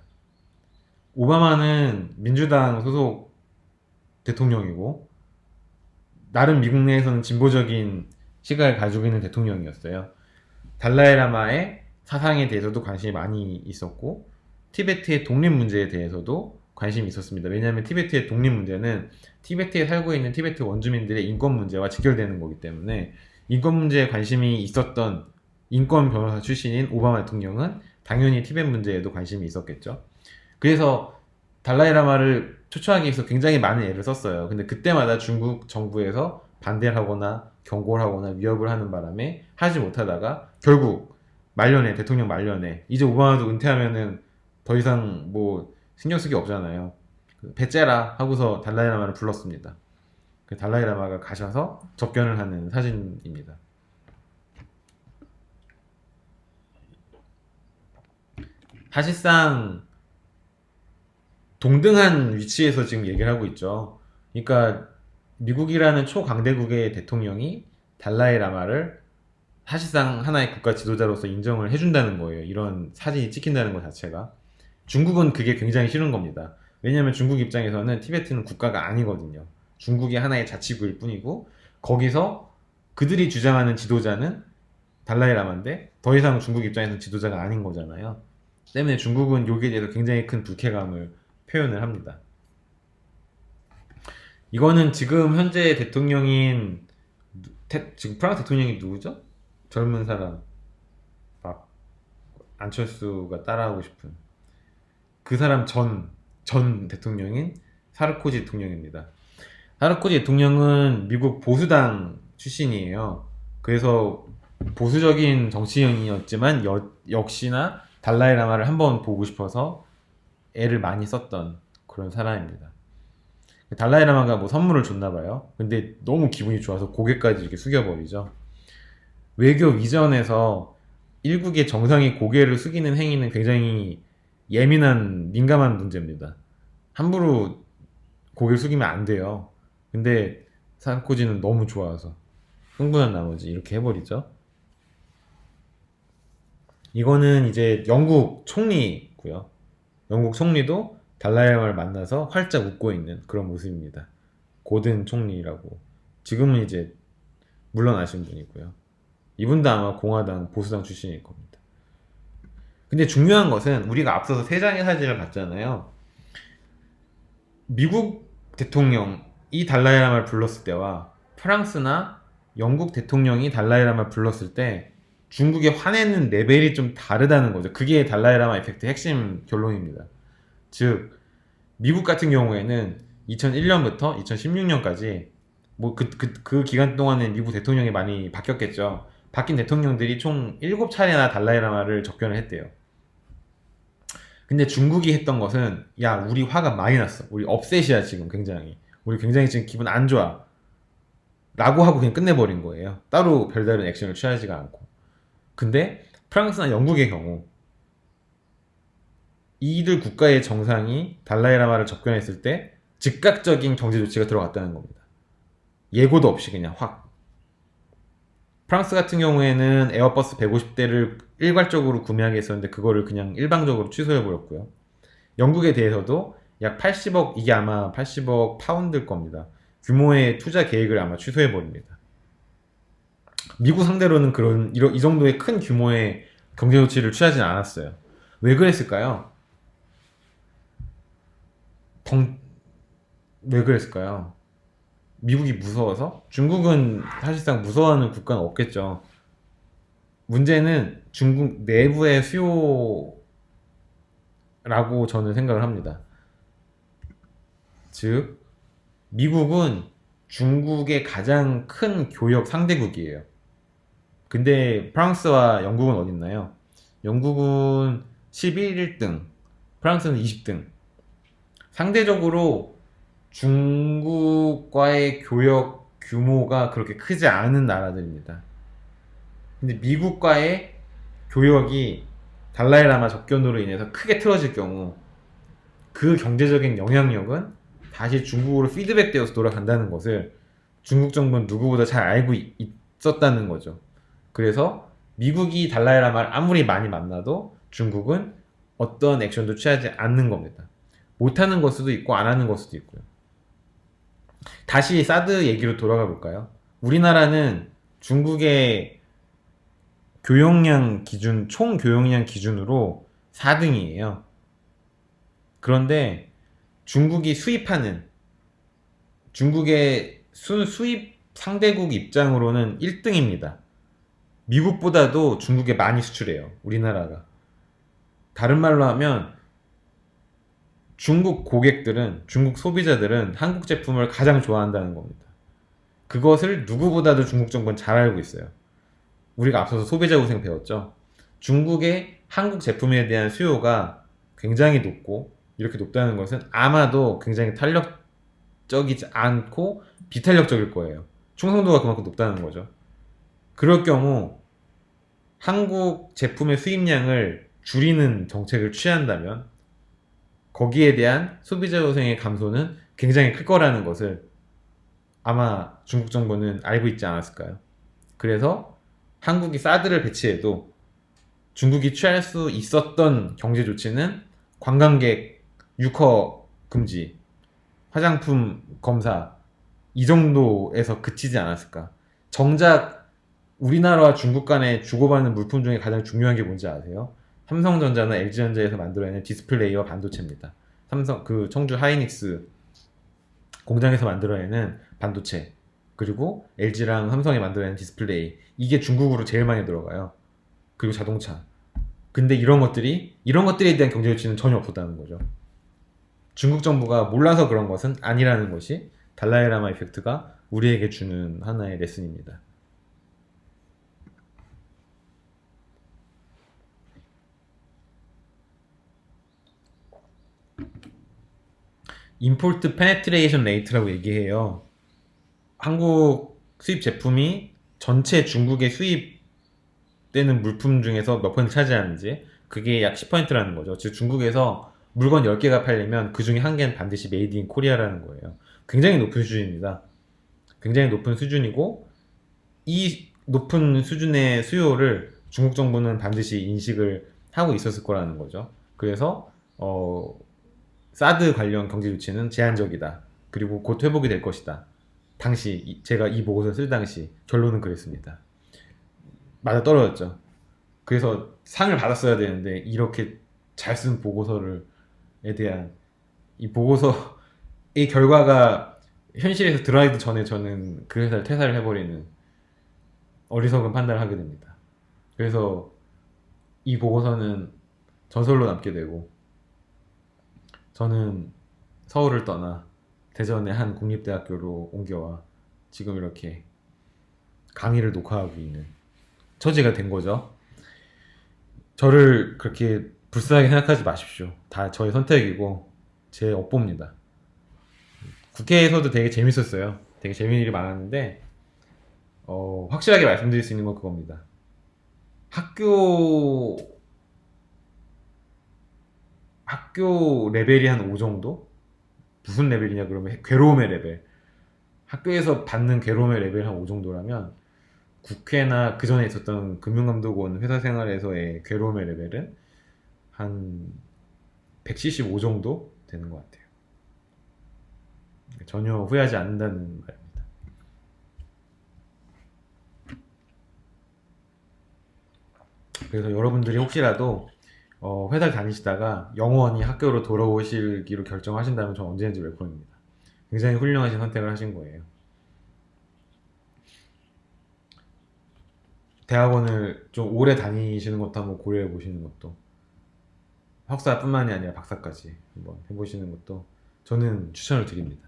오바마는 민주당 소속 대통령이고 나름 미국 내에서는 진보적인 시각을 가지고 있는 대통령이었어요. 달라이라마의 사상에 대해서도 관심이 많이 있었고 티베트의 독립 문제에 대해서도 관심이 있었습니다. 왜냐하면 티베트의 독립 문제는 티베트에 살고 있는 티베트 원주민들의 인권 문제와 직결되는 거기 때문에 인권 문제에 관심이 있었던 인권 변호사 출신인 오바마 대통령은 당연히 티베트 문제에도 관심이 있었겠죠. 그래서 달라이라마를 초청하기 위해서 굉장히 많은 애를 썼어요. 근데 그때마다 중국 정부에서 반대를 하거나 경고를 하거나 위협을 하는 바람에 하지 못하다가 결국 말년에, 대통령 말년에 이제 오바마도 은퇴하면은 더 이상 뭐 신경 쓸 게 없잖아요. 배째라 하고서 달라이라마를 불렀습니다. 그 달라이라마가 가셔서 접견을 하는 사진입니다. 사실상 동등한 위치에서 지금 얘기를 하고 있죠. 그러니까 미국이라는 초강대국의 대통령이 달라이라마를 사실상 하나의 국가 지도자로서 인정을 해준다는 거예요. 이런 사진이 찍힌다는 것 자체가. 중국은 그게 굉장히 싫은 겁니다. 왜냐하면 중국 입장에서는 티베트는 국가가 아니거든요. 중국이 하나의 자치구일 뿐이고 거기서 그들이 주장하는 지도자는 달라이라마인데 더 이상 중국 입장에서는 지도자가 아닌 거잖아요. 때문에 중국은 여기에 대해서 굉장히 큰 불쾌감을 표현을 합니다. 이거는 지금 현재 대통령인 지금 프랑스 대통령이 누구죠? 젊은 사람 막 안철수가 따라하고 싶은 그 사람 전 대통령인 사르코지 대통령입니다. 사르코지 대통령은 미국 보수당 출신이에요. 그래서 보수적인 정치인이었지만 역시나 달라이라마를 한번 보고 싶어서 애를 많이 썼던 그런 사람입니다. 달라이라마가 뭐 선물을 줬나 봐요. 근데 너무 기분이 좋아서 고개까지 이렇게 숙여버리죠. 외교 위전에서 일국의 정상이 고개를 숙이는 행위는 굉장히 예민한 민감한 문제입니다. 함부로 고개를 숙이면 안 돼요. 근데 사르코지는 너무 좋아서 흥분한 나머지 이렇게 해버리죠. 이거는 이제 영국 총리고요. 영국 총리도 달라이라마를 만나서 활짝 웃고 있는 그런 모습입니다. 고든 총리라고. 지금은 이제 물러나신 분이고요. 이분도 아마 공화당 보수당 출신일 겁니다. 근데 중요한 것은 우리가 앞서서 세 장의 사진을 봤잖아요. 미국 대통령이 달라이라마를 불렀을 때와 프랑스나 영국 대통령이 달라이라마를 불렀을 때 중국에 화내는 레벨이 좀 다르다는 거죠. 그게 달라이라마 이펙트의 핵심 결론입니다. 즉 미국 같은 경우에는 2001년부터 2016년까지 뭐 그 기간 동안에 미국 대통령이 많이 바뀌었겠죠. 바뀐 대통령들이 총 7차례나 달라이라마를 접견을 했대요. 근데 중국이 했던 것은 야 우리 화가 많이 났어. 우리 업셋이야 지금 굉장히. 우리 굉장히 지금 기분 안 좋아. 라고 하고 그냥 끝내버린 거예요. 따로 별다른 액션을 취하지가 않고. 근데 프랑스나 영국의 경우 이들 국가의 정상이 달라이라마를 접견했을 때 즉각적인 경제 조치가 들어갔다는 겁니다. 예고도 없이 그냥 확. 프랑스 같은 경우에는 에어버스 150대를 일괄적으로 구매하게 했었는데 그거를 그냥 일방적으로 취소해버렸고요. 영국에 대해서도 약 80억, 이게 아마 80억 파운드일 겁니다. 규모의 투자 계획을 아마 취소해버립니다. 미국 상대로는 이 정도의 큰 규모의 경제 조치를 취하진 않았어요. 왜 그랬을까요? 왜 그랬을까요? 미국이 무서워서? 중국은 사실상 무서워하는 국가는 없겠죠. 문제는 중국 내부의 수요라고 저는 생각을 합니다. 즉, 미국은 중국의 가장 큰 교역 상대국이에요. 근데 프랑스와 영국은 어디 있나요? 영국은 11등, 프랑스는 20등. 상대적으로 중국과의 교역 규모가 그렇게 크지 않은 나라들입니다. 근데 미국과의 교역이 달라이라마 접견으로 인해서 크게 틀어질 경우 그 경제적인 영향력은 다시 중국으로 피드백되어서 돌아간다는 것을 중국 정부는 누구보다 잘 알고 있었다는 거죠. 그래서 미국이 달라이라마를 아무리 많이 만나도 중국은 어떤 액션도 취하지 않는 겁니다. 못하는 걸 수도 있고 안 하는 걸 수도 있고요. 다시 사드 얘기로 돌아가 볼까요? 우리나라는 중국의 교역량 기준, 총 교역량 기준으로 4등이에요. 그런데 중국이 수입하는, 중국의 수입 상대국 입장으로는 1등입니다. 미국보다도 중국에 많이 수출해요. 우리나라가. 다른 말로 하면 중국 고객들은, 중국 소비자들은 한국 제품을 가장 좋아한다는 겁니다. 그것을 누구보다도 중국 정부는 잘 알고 있어요. 우리가 앞서서 소비자 고생 배웠죠. 중국의 한국 제품에 대한 수요가 굉장히 높고 이렇게 높다는 것은 아마도 굉장히 탄력적이지 않고 비탄력적일 거예요. 충성도가 그만큼 높다는 거죠. 그럴 경우 한국 제품의 수입량을 줄이는 정책을 취한다면 거기에 대한 소비자 고생의 감소는 굉장히 클 거라는 것을 아마 중국 정부는 알고 있지 않았을까요? 그래서 한국이 사드를 배치해도 중국이 취할 수 있었던 경제 조치는 관광객 유커 금지, 화장품 검사 이 정도에서 그치지 않았을까? 정작 우리나라와 중국 간에 주고받는 물품 중에 가장 중요한 게 뭔지 아세요? 삼성전자나 LG전자에서 만들어내는 디스플레이와 반도체입니다. 그 청주 하이닉스 공장에서 만들어내는 반도체, 그리고 LG랑 삼성이 만들어내는 디스플레이, 이게 중국으로 제일 많이 들어가요. 그리고 자동차. 근데 이런 것들에 대한 경제 조치는 전혀 없었다는 거죠. 중국 정부가 몰라서 그런 것은 아니라는 것이 달라이라마 이펙트가 우리에게 주는 하나의 레슨입니다. 임포트 페네트레이션 레이트라고 얘기해요. 한국 수입 제품이 전체 중국에 수입되는 물품 중에서 몇 퍼센트 차지하는지, 그게 약 10%라는 거죠. 즉 중국에서 물건 10개가 팔리면 그 중에 한 개는 반드시 메이드 인 코리아라는 거예요. 굉장히 높은 수준입니다. 굉장히 높은 수준이고, 이 높은 수준의 수요를 중국 정부는 반드시 인식을 하고 있었을 거라는 거죠. 그래서 사드 관련 경제 조치는 제한적이다. 그리고 곧 회복이 될 것이다. 당시 제가 이 보고서 쓸 당시 결론은 그랬습니다. 맞아 떨어졌죠. 그래서 상을 받았어야 되는데 이렇게 잘 쓴 보고서에 대한 이 보고서의 결과가 현실에서 드러나기 전에 저는 그 회사를 퇴사를 해버리는 어리석은 판단을 하게 됩니다. 그래서 이 보고서는 전설로 남게 되고 저는 서울을 떠나 대전의 한 국립대학교로 옮겨와 지금 이렇게 강의를 녹화하고 있는 처지가 된 거죠. 저를 그렇게 불쌍하게 생각하지 마십시오. 다 저의 선택이고 제 업보입니다. 국회에서도 되게 재밌었어요. 되게 재밌는 일이 많았는데 확실하게 말씀드릴 수 있는 건 그겁니다. 학교 레벨이 한 5 정도? 무슨 레벨이냐 그러면 괴로움의 레벨. 학교에서 받는 괴로움의 레벨 한 5 정도라면 국회나 그 전에 있었던 금융감독원 회사 생활에서의 괴로움의 레벨은 한 175 정도 되는 것 같아요. 전혀 후회하지 않는다는 말입니다. 그래서 여러분들이 혹시라도 회사를 다니시다가 영원히 학교로 돌아오시기로 결정하신다면 전 언제든지 웰컴입니다. 굉장히 훌륭하신 선택을 하신 거예요. 대학원을 좀 오래 다니시는 것도 한번 고려해 보시는 것도, 석사뿐만이 아니라 박사까지 한번 해보시는 것도 저는 추천을 드립니다.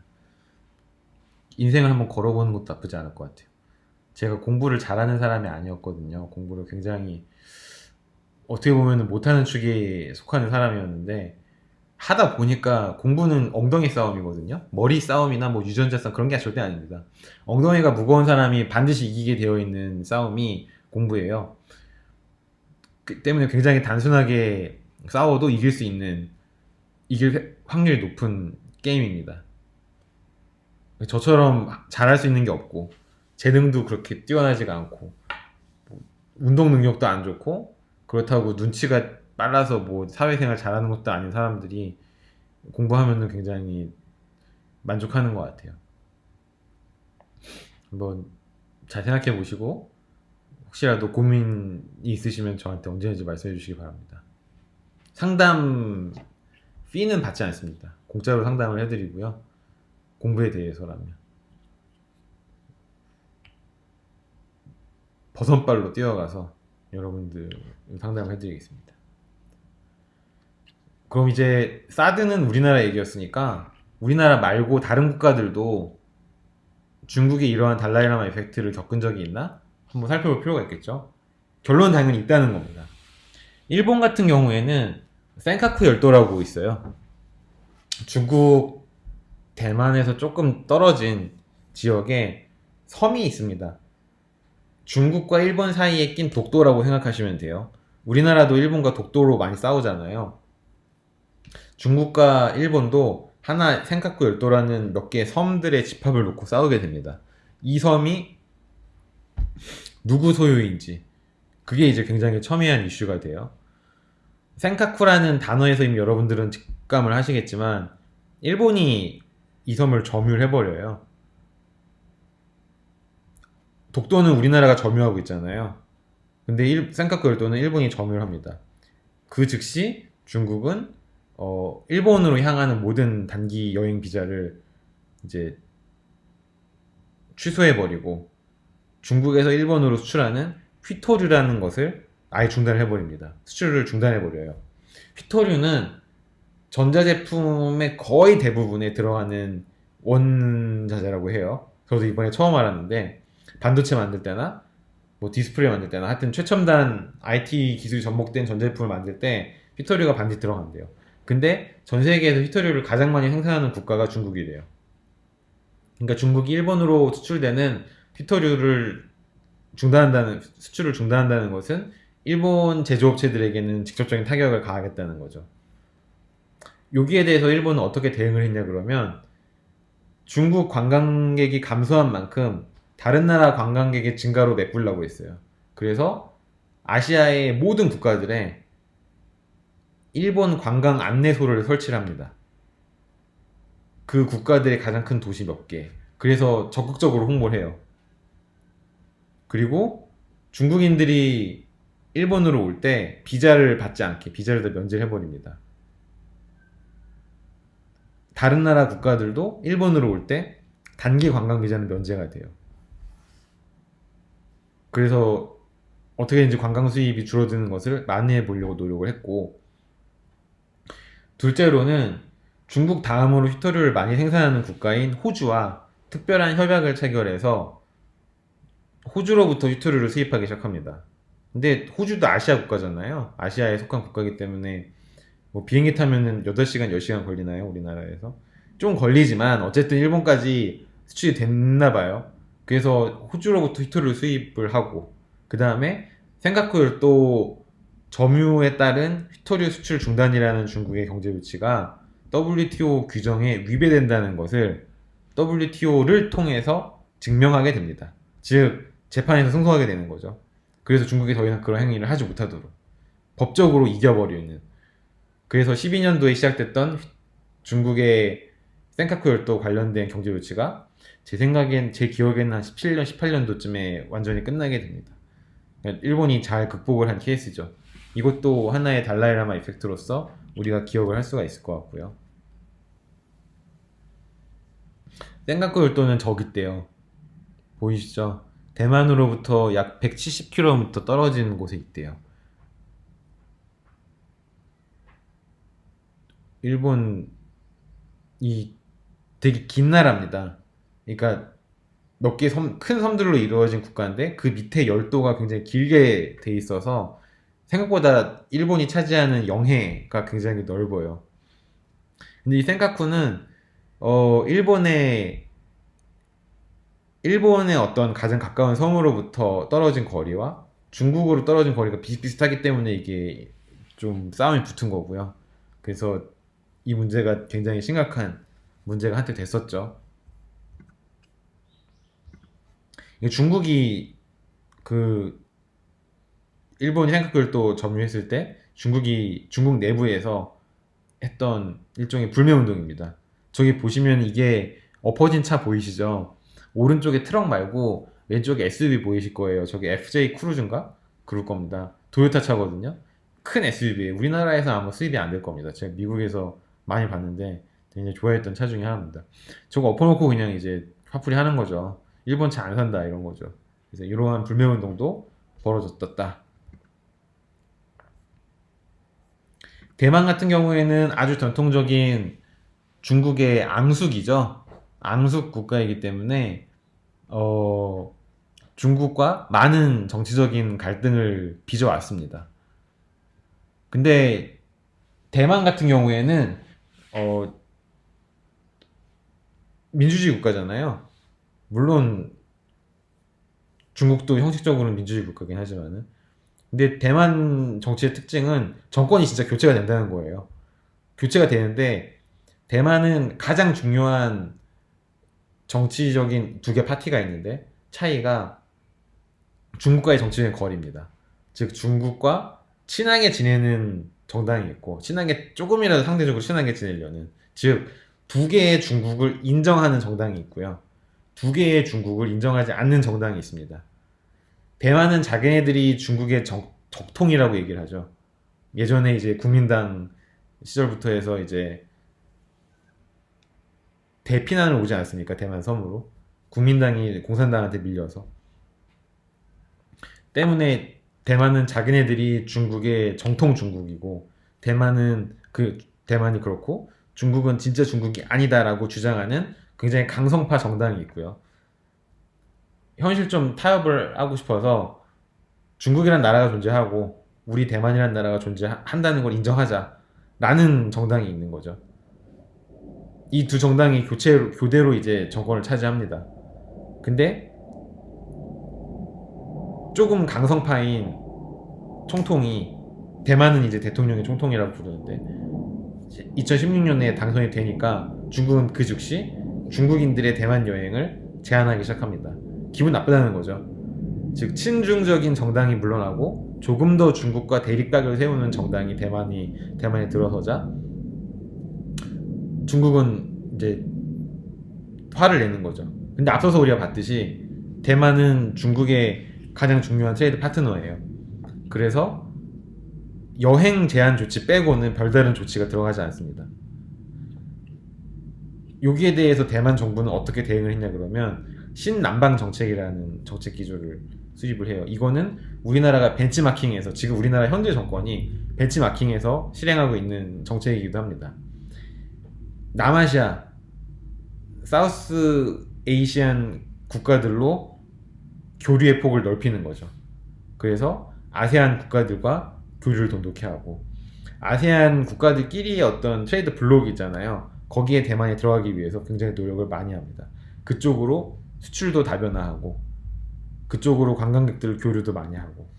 인생을 한번 걸어보는 것도 나쁘지 않을 것 같아요. 제가 공부를 잘하는 사람이 아니었거든요. 공부를 굉장히 어떻게 보면 못하는 축에 속하는 사람이었는데, 하다 보니까 공부는 엉덩이 싸움이거든요. 머리 싸움이나 뭐 유전자 싸움 그런 게 절대 아닙니다. 엉덩이가 무거운 사람이 반드시 이기게 되어 있는 싸움이 공부예요. 그 때문에 굉장히 단순하게 싸워도 이길 확률이 높은 게임입니다. 저처럼 잘할 수 있는 게 없고, 재능도 그렇게 뛰어나지가 않고, 운동 능력도 안 좋고, 그렇다고 눈치가 빨라서 뭐 사회생활 잘하는 것도 아닌 사람들이 공부하면은 굉장히 만족하는 것 같아요. 한번 잘 생각해 보시고, 혹시라도 고민이 있으시면 저한테 언제든지 말씀해 주시기 바랍니다. 상담 피는 받지 않습니다. 공짜로 상담을 해드리고요. 공부에 대해서라면 버선발로 뛰어가서 여러분들 상담을 해드리겠습니다. 그럼 이제 사드는 우리나라 얘기였으니까 우리나라 말고 다른 국가들도 중국이 이러한 달라이라마 이펙트를 겪은 적이 있나? 한번 살펴볼 필요가 있겠죠. 결론은 당연히 있다는 겁니다. 일본 같은 경우에는 센카쿠 열도라고 있어요. 중국, 대만에서 조금 떨어진 지역에 섬이 있습니다. 중국과 일본 사이에 낀 독도라고 생각하시면 돼요. 우리나라도 일본과 독도로 많이 싸우잖아요. 중국과 일본도 하나 센카쿠 열도라는 몇 개의 섬들의 집합을 놓고 싸우게 됩니다. 이 섬이 누구 소유인지, 그게 이제 굉장히 첨예한 이슈가 돼요. 센카쿠라는 단어에서 이미 여러분들은 직감을 하시겠지만 일본이 이 섬을 점유해버려요. 독도는 우리나라가 점유하고 있잖아요. 근데 센카쿠 열도는 일본이 점유를 합니다. 그 즉시 중국은 일본으로 향하는 모든 단기 여행 비자를 이제 취소해버리고 중국에서 일본으로 수출하는 휘토류라는 것을 아예 중단해버립니다. 수출을 중단해버려요. 휘토류는 전자제품의 거의 대부분에 들어가는 원자재라고 해요. 저도 이번에 처음 알았는데, 반도체 만들 때나 뭐 디스플레이 만들 때나 하여튼 최첨단 IT 기술이 접목된 전자제품을 만들 때 휘토류가 반드시 들어간대요. 근데 전 세계에서 휘토류를 가장 많이 생산하는 국가가 중국이래요. 그러니까 중국이 일본으로 수출되는 휘토류를 수출을 중단한다는 것은 일본 제조업체들에게는 직접적인 타격을 가하겠다는 거죠. 여기에 대해서 일본은 어떻게 대응을 했냐 그러면, 중국 관광객이 감소한 만큼 다른 나라 관광객의 증가로 메꾸려고 했어요. 그래서 아시아의 모든 국가들에 일본 관광 안내소를 설치를 합니다. 그 국가들의 가장 큰 도시 몇 개. 그래서 적극적으로 홍보를 해요. 그리고 중국인들이 일본으로 올 때 비자를 받지 않게 비자를 다 면제를 해버립니다. 다른 나라 국가들도 일본으로 올 때 단기 관광 비자는 면제가 돼요. 그래서 어떻게든지 관광 수입이 줄어드는 것을 만회해 보려고 노력을 했고, 둘째로는 중국 다음으로 휘토류를 많이 생산하는 국가인 호주와 특별한 협약을 체결해서 호주로부터 휘토류를 수입하기 시작합니다. 근데 호주도 아시아 국가잖아요. 아시아에 속한 국가이기 때문에 뭐 비행기 타면은 8시간, 10시간 걸리나요? 우리나라에서? 좀 걸리지만 어쨌든 일본까지 수출이 됐나 봐요. 그래서 호주로부터 히토를 수입을 하고 그 다음에 센카쿠를 또 점유에 따른 휘토류 수출 중단이라는 중국의 경제 조치가 WTO 규정에 위배된다는 것을 WTO를 통해서 증명하게 됩니다. 즉 재판에서 승소하게 되는 거죠. 그래서 중국이 더 이상 그런 행위를 하지 못하도록 법적으로 이겨버리는. 그래서 12년도에 시작됐던 중국의 센카쿠 열도 관련된 경제 조치가 제 생각엔 제 기억에는 한 17년, 18년도쯤에 완전히 끝나게 됩니다. 일본이 잘 극복을 한 케이스죠. 이것도 하나의 달라이라마 이펙트로서 우리가 기억을 할 수가 있을 것 같고요. 센카쿠 열도는 저기 있대요. 보이시죠? 대만으로부터 약 170km 떨어진 곳에 있대요. 일본이 되게 긴 나라입니다. 그러니까 몇 개 큰 섬들로 이루어진 국가인데 그 밑에 열도가 굉장히 길게 돼 있어서 생각보다 일본이 차지하는 영해가 굉장히 넓어요. 근데 이 센카쿠는 일본의 어떤 가장 가까운 섬으로부터 떨어진 거리와 중국으로 떨어진 거리가 비슷비슷하기 때문에 이게 좀 싸움이 붙은 거고요. 그래서 이 문제가 굉장히 심각한 문제가 한때 됐었죠. 중국이 그 일본이 생각을 또 점유했을 때 중국 내부에서 했던 일종의 불매운동입니다. 저기 보시면 이게 엎어진 차 보이시죠? 오른쪽에 트럭 말고 왼쪽에 SUV 보이실 거예요. 저게 FJ 크루즈인가? 그럴 겁니다. 도요타 차거든요. 큰 SUV. 우리나라에서 아마 수입이 안 될 겁니다. 제가 미국에서 많이 봤는데 굉장히 좋아했던 차 중에 하나입니다. 저거 엎어놓고 그냥 이제 화풀이 하는 거죠. 일본 차 안 산다 이런 거죠. 그래서 이러한 불매운동도 벌어졌다. 대만 같은 경우에는 아주 전통적인 중국의 앙숙이죠. 앙숙 국가이기 때문에 중국과 많은 정치적인 갈등을 빚어왔습니다. 근데 대만 같은 경우에는 어, 민주주의 국가잖아요. 물론 중국도 형식적으로는 민주주의 국가긴 하지만은 근데 대만 정치의 특징은 정권이 진짜 교체가 된다는 거예요. 교체가 되는데 대만은 가장 중요한 정치적인 두 개 파티가 있는데 차이가 중국과의 정치적인 거리입니다. 즉 중국과 친하게 지내는 정당이 있고 친하게 조금이라도 상대적으로 친하게 지내려는 즉 두 개의 중국을 인정하는 정당이 있고요. 두 개의 중국을 인정하지 않는 정당이 있습니다. 대만은 자기네들이 중국의 적통이라고 얘기를 하죠. 예전에 이제 국민당 시절부터 해서 이제 대피난을 오지 않았습니까? 대만 섬으로. 국민당이 공산당한테 밀려서. 때문에 대만은 자기네들이 중국의 정통 중국이고 대만이 그렇고 중국은 진짜 중국이 아니다라고 주장하는 굉장히 강성파 정당이 있고요. 현실 좀 타협을 하고 싶어서 중국이란 나라가 존재하고 우리 대만이란 나라가 존재한다는 걸 인정하자라는 정당이 있는 거죠. 이 두 정당이 교대로 이제 정권을 차지합니다. 근데 조금 강성파인 총통이 대만은 이제 대통령의 총통이라고 부르는데 2016년에 당선이 되니까 중국은 그 즉시 중국인들의 대만 여행을 제한하기 시작합니다. 기분 나쁘다는 거죠. 즉 친중적인 정당이 물러나고 조금 더 중국과 대립각을 세우는 정당이 대만에 들어서자 중국은 이제 화를 내는 거죠. 근데 앞서서 우리가 봤듯이 대만은 중국의 가장 중요한 트레이드 파트너예요. 그래서 여행 제한 조치 빼고는 별다른 조치가 들어가지 않습니다. 여기에 대해서 대만 정부는 어떻게 대응을 했냐 그러면 신남방 정책이라는 정책 기조를 수립을 해요. 이거는 우리나라가 벤치마킹에서 지금 우리나라 현재 정권이 벤치마킹에서 실행하고 있는 정책이기도 합니다. 남아시아, 사우스 에이시안 국가들로 교류의 폭을 넓히는 거죠. 그래서 아세안 국가들과 교류를 돈독히 하고, 아세안 국가들끼리의 어떤 트레이드 블록이 있잖아요. 거기에 대만이 들어가기 위해서 굉장히 노력을 많이 합니다. 그쪽으로 수출도 다변화하고, 그쪽으로 관광객들 교류도 많이 하고,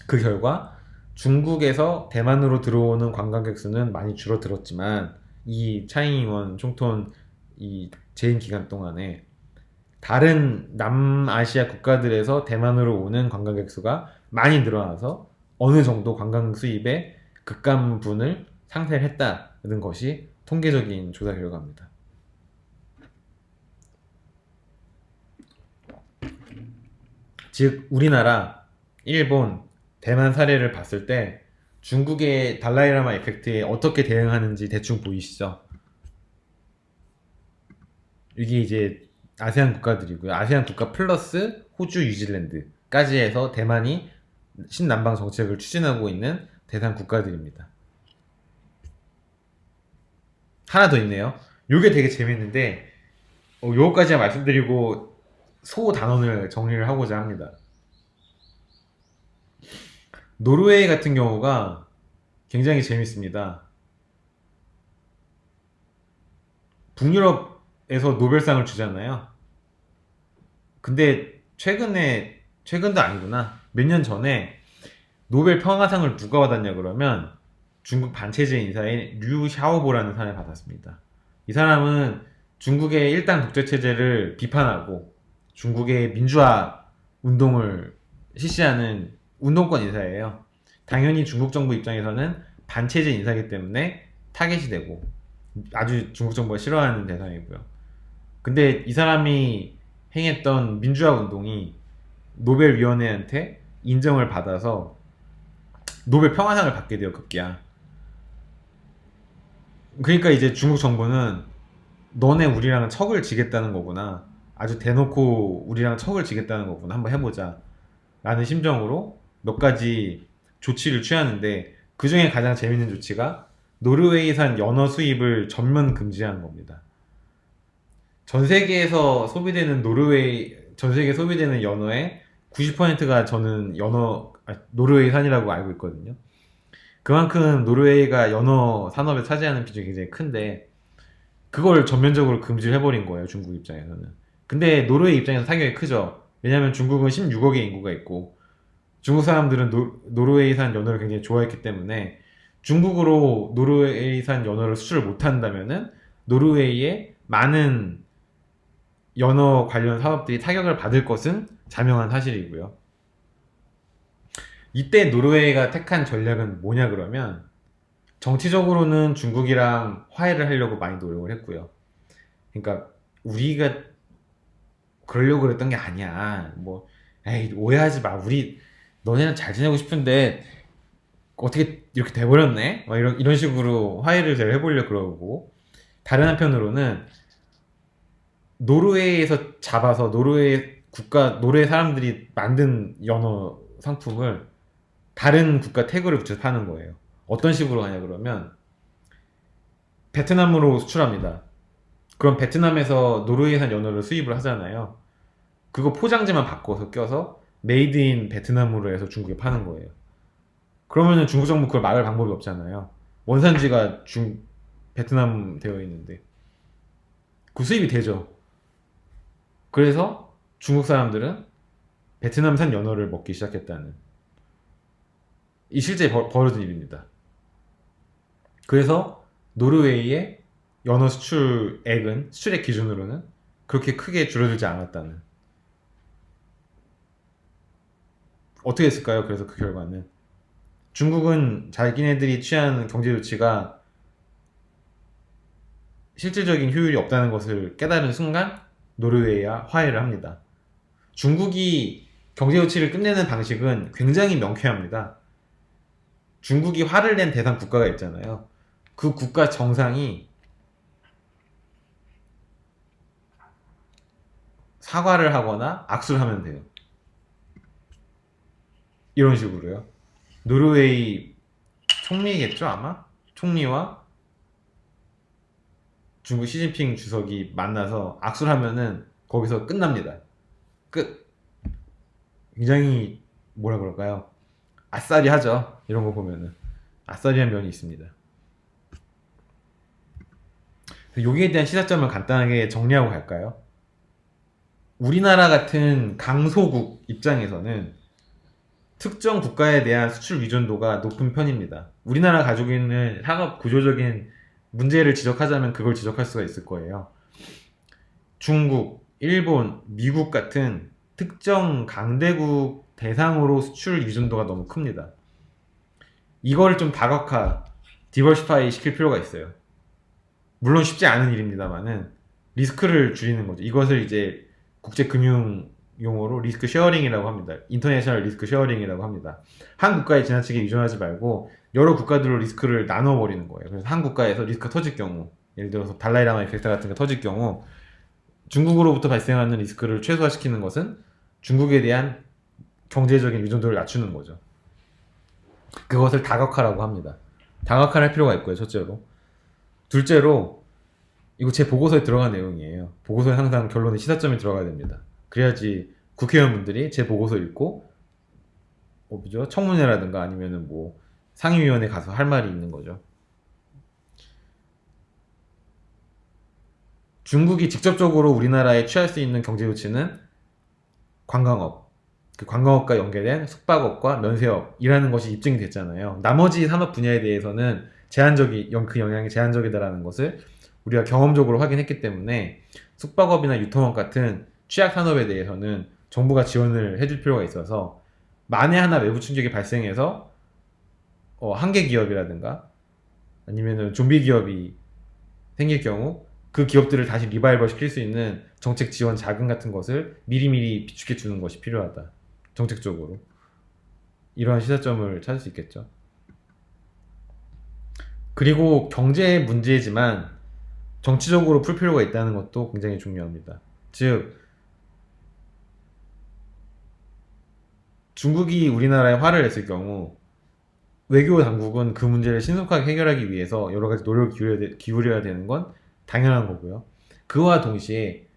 그 결과 중국에서 대만으로 들어오는 관광객 수는 많이 줄어들었지만, 이 차이잉원 총통 이 재임 기간 동안에 다른 남아시아 국가들에서 대만으로 오는 관광객 수가 많이 늘어나서 어느 정도 관광 수입에 급감분을 상쇄를 했다는 것이 통계적인 조사 결과입니다. 즉 우리나라, 일본, 대만 사례를 봤을 때 중국의 달라이라마 이펙트에 어떻게 대응하는지 대충 보이시죠? 이게 이제 아세안 국가들이고요. 아세안 국가 플러스 호주, 뉴질랜드까지 해서 대만이 신남방 정책을 추진하고 있는 대상 국가들입니다. 하나 더 있네요. 요게 되게 재밌는데 요거까지만 말씀드리고 소 단원을 정리를 하고자 합니다. 노르웨이 같은 경우가 굉장히 재밌습니다. 북유럽에서 노벨상을 주잖아요. 근데 최근도 아니구나. 몇 년 전에 노벨 평화상을 누가 받았냐 그러면 중국 반체제 인사인 류 샤오보라는 사람이 받았습니다. 이 사람은 중국의 일당 독재 체제를 비판하고 중국의 민주화 운동을 실시하는 운동권 인사예요. 당연히 중국 정부 입장에서는 반체제 인사이기 때문에 타겟이 되고 아주 중국 정부가 싫어하는 대상이고요. 근데 이 사람이 행했던 민주화 운동이 노벨위원회한테 인정을 받아서 노벨 평화상을 받게 되어 급기야. 그러니까 이제 중국 정부는 너네 우리랑 척을 지겠다는 거구나. 아주 대놓고 우리랑 척을 지겠다는 거구나. 한번 해보자. 라는 심정으로 몇 가지 조치를 취하는데 그 중에 가장 재밌는 조치가 노르웨이산 연어 수입을 전면 금지하는 겁니다. 전 세계에서 소비되는 전 세계 소비되는 연어의 90%가 저는 노르웨이산이라고 알고 있거든요. 그만큼 노르웨이가 연어 산업에 차지하는 비중이 굉장히 큰데 그걸 전면적으로 금지를 해버린 거예요, 중국 입장에서는. 근데 노르웨이 입장에서 타격이 크죠. 왜냐면 중국은 16억의 인구가 있고 중국 사람들은 노르웨이산 연어를 굉장히 좋아했기 때문에 중국으로 노르웨이산 연어를 수출을 못한다면은 노르웨이의 많은 연어 관련 사업들이 타격을 받을 것은 자명한 사실이고요. 이때 노르웨이가 택한 전략은 뭐냐 그러면 정치적으로는 중국이랑 화해를 하려고 많이 노력을 했고요. 그러니까 우리가 그러려고 그랬던 게 아니야. 뭐 에이 오해하지 마. 우리 너네랑 잘 지내고 싶은데 어떻게 이렇게 돼버렸네? 막 이런 식으로 화해를 잘 해보려고 그러고 다른 한편으로는 노르웨이에서 잡아서 노르웨이 사람들이 만든 연어 상품을 다른 국가 태그를 붙여서 파는 거예요. 어떤 식으로 하냐 그러면 베트남으로 수출합니다. 그럼 베트남에서 노르웨이산 연어를 수입을 하잖아요. 그거 포장지만 바꿔서 껴서 메이드 인 베트남으로 해서 중국에 파는 거예요. 그러면은 중국 정부 그걸 막을 방법이 없잖아요. 원산지가 베트남 되어 있는데 그 수입이 되죠. 그래서 중국 사람들은 베트남산 연어를 먹기 시작했다는 이 실제 벌어진 일입니다. 그래서 노르웨이의 연어 수출액 기준으로는 그렇게 크게 줄어들지 않았다는. 어떻게 했을까요? 그래서 그 결과는 중국은 자기네들이 취한 경제 조치가 실질적인 효율이 없다는 것을 깨달은 순간 노르웨이와 화해를 합니다. 중국이 경제 조치를 끝내는 방식은 굉장히 명쾌합니다. 중국이 화를 낸 대상 국가가 있잖아요. 그 국가 정상이 사과를 하거나 악수를 하면 돼요. 이런 식으로요. 노르웨이 총리겠죠 아마? 총리와 중국 시진핑 주석이 만나서 악수를 하면은 거기서 끝납니다. 끝. 굉장히 뭐라 그럴까요? 아싸리하죠. 이런 거 보면은 아싸리한 면이 있습니다. 여기에 대한 시사점을 간단하게 정리하고 갈까요? 우리나라 같은 강소국 입장에서는 특정 국가에 대한 수출 의존도가 높은 편입니다. 우리나라가 가지고 있는 산업 구조적인 문제를 지적하자면 그걸 지적할 수가 있을 거예요. 중국, 일본, 미국 같은 특정 강대국 대상으로 수출 의존도가 너무 큽니다. 이걸 좀 다각화, 디버시파이 시킬 필요가 있어요. 물론 쉽지 않은 일입니다만은 리스크를 줄이는 거죠. 이것을 이제 국제금융 용어로 리스크 쉐어링이라고 합니다. 인터내셔널 리스크 쉐어링이라고 합니다. 한 국가에 지나치게 의존하지 말고 여러 국가들로 리스크를 나눠버리는 거예요. 그래서 한 국가에서 리스크가 터질 경우, 예를 들어서 달라이라마 이펙트 같은 게 터질 경우 중국으로부터 발생하는 리스크를 최소화시키는 것은 중국에 대한 경제적인 의존도를 낮추는 거죠. 그것을 다각화라고 합니다. 다각화를 할 필요가 있고요, 첫째로. 둘째로, 이거 제 보고서에 들어간 내용이에요. 보고서에 항상 결론에 시사점이 들어가야 됩니다. 그래야지 국회의원분들이 제 보고서 읽고, 그죠? 청문회라든가 아니면은 뭐 상임위원회 가서 할 말이 있는 거죠. 중국이 직접적으로 우리나라에 취할 수 있는 경제 조치는 관광업, 그 관광업과 연계된 숙박업과 면세업이라는 것이 입증이 됐잖아요. 나머지 산업 분야에 대해서는 그 영향이 제한적이다라는 것을 우리가 경험적으로 확인했기 때문에 숙박업이나 유통업 같은 취약 산업에 대해서는 정부가 지원을 해줄 필요가 있어서 만에 하나 외부 충격이 발생해서 한계 기업이라든가 아니면은 좀비 기업이 생길 경우 그 기업들을 다시 리바이벌 시킬 수 있는 정책 지원 자금 같은 것을 미리미리 비축해 주는 것이 필요하다. 정책적으로. 이러한 시사점을 찾을 수 있겠죠. 그리고 경제 문제지만 정치적으로 풀 필요가 있다는 것도 굉장히 중요합니다. 즉, 중국이 우리나라에 화를 냈을 경우 외교 당국은 그 문제를 신속하게 해결하기 위해서 여러 가지 노력을 기울여야 되는 건 당연한 거고요. 그와 동시에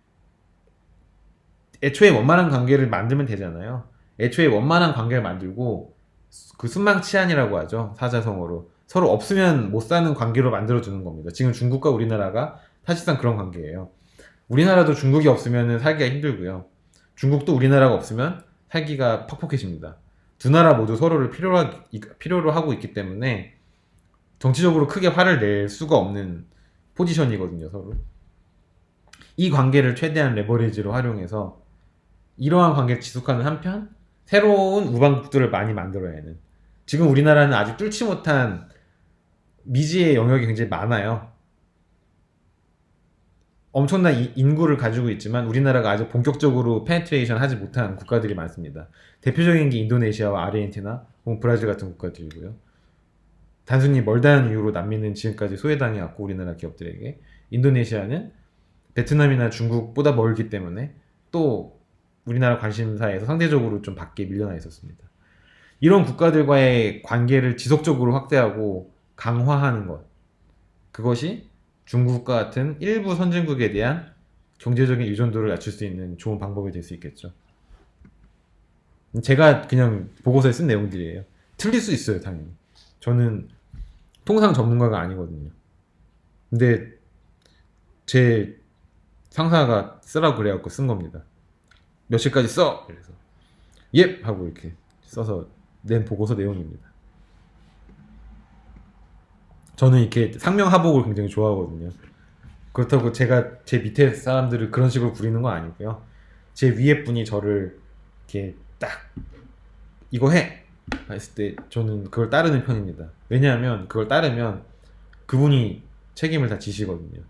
애초에 원만한 관계를 만들면 되잖아요. 애초에 원만한 관계를 만들고 그 순망치안이라고 하죠. 사자성어로. 서로 없으면 못 사는 관계로 만들어주는 겁니다. 지금 중국과 우리나라가 사실상 그런 관계예요. 우리나라도 중국이 없으면 살기가 힘들고요. 중국도 우리나라가 없으면 살기가 퍽퍽해집니다. 두 나라 모두 서로를 필요로 하고 있기 때문에 정치적으로 크게 화를 낼 수가 없는 포지션이거든요, 서로. 이 관계를 최대한 레버리지로 활용해서 이러한 관계를 지속하는 한편 새로운 우방국들을 많이 만들어야 하는, 지금 우리나라는 아직 뚫지 못한 미지의 영역이 굉장히 많아요. 엄청난 인구를 가지고 있지만 우리나라가 아직 본격적으로 페네트레이션 하지 못한 국가들이 많습니다. 대표적인 게 인도네시아와 아르헨티나 혹은 브라질 같은 국가들이고요. 단순히 멀다는 이유로 난민은 지금까지 소외당해왔고 우리나라 기업들에게, 인도네시아는 베트남이나 중국보다 멀기 때문에 또 우리나라 관심사에서 상대적으로 좀 밖에 밀려나 있었습니다. 이런 국가들과의 관계를 지속적으로 확대하고 강화하는 것, 그것이 중국과 같은 일부 선진국에 대한 경제적인 의존도를 낮출 수 있는 좋은 방법이 될 수 있겠죠. 제가 그냥 보고서에 쓴 내용들이에요. 틀릴 수 있어요, 당연히. 저는 통상 전문가가 아니거든요. 근데 제 상사가 쓰라고 그래갖고 쓴 겁니다. 며칠까지 써! 그래서 예! 하고 이렇게 써서 낸 보고서 내용입니다. 저는 이렇게 상명하복을 굉장히 좋아하거든요. 그렇다고 제가 제 밑에 사람들을 그런 식으로 부리는 건 아니고요. 제 위에 분이 저를 이렇게 딱 이거 해! 했을 때 저는 그걸 따르는 편입니다. 왜냐하면 그걸 따르면 그분이 책임을 다 지시거든요.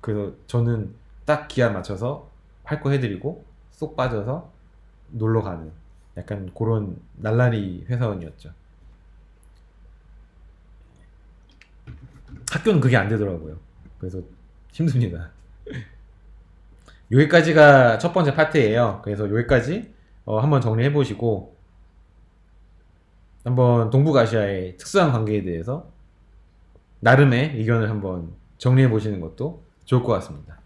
그래서 저는 딱 기한 맞춰서 할 거 해드리고 쏙 빠져서 놀러 가는 약간 그런 날라리 회사원이었죠. 학교는 그게 안 되더라고요. 그래서 힘듭니다. 여기까지가 첫 번째 파트예요. 그래서 여기까지 한번 정리해 보시고 한번 동북아시아의 특수한 관계에 대해서 나름의 의견을 한번 정리해 보시는 것도 좋을 것 같습니다.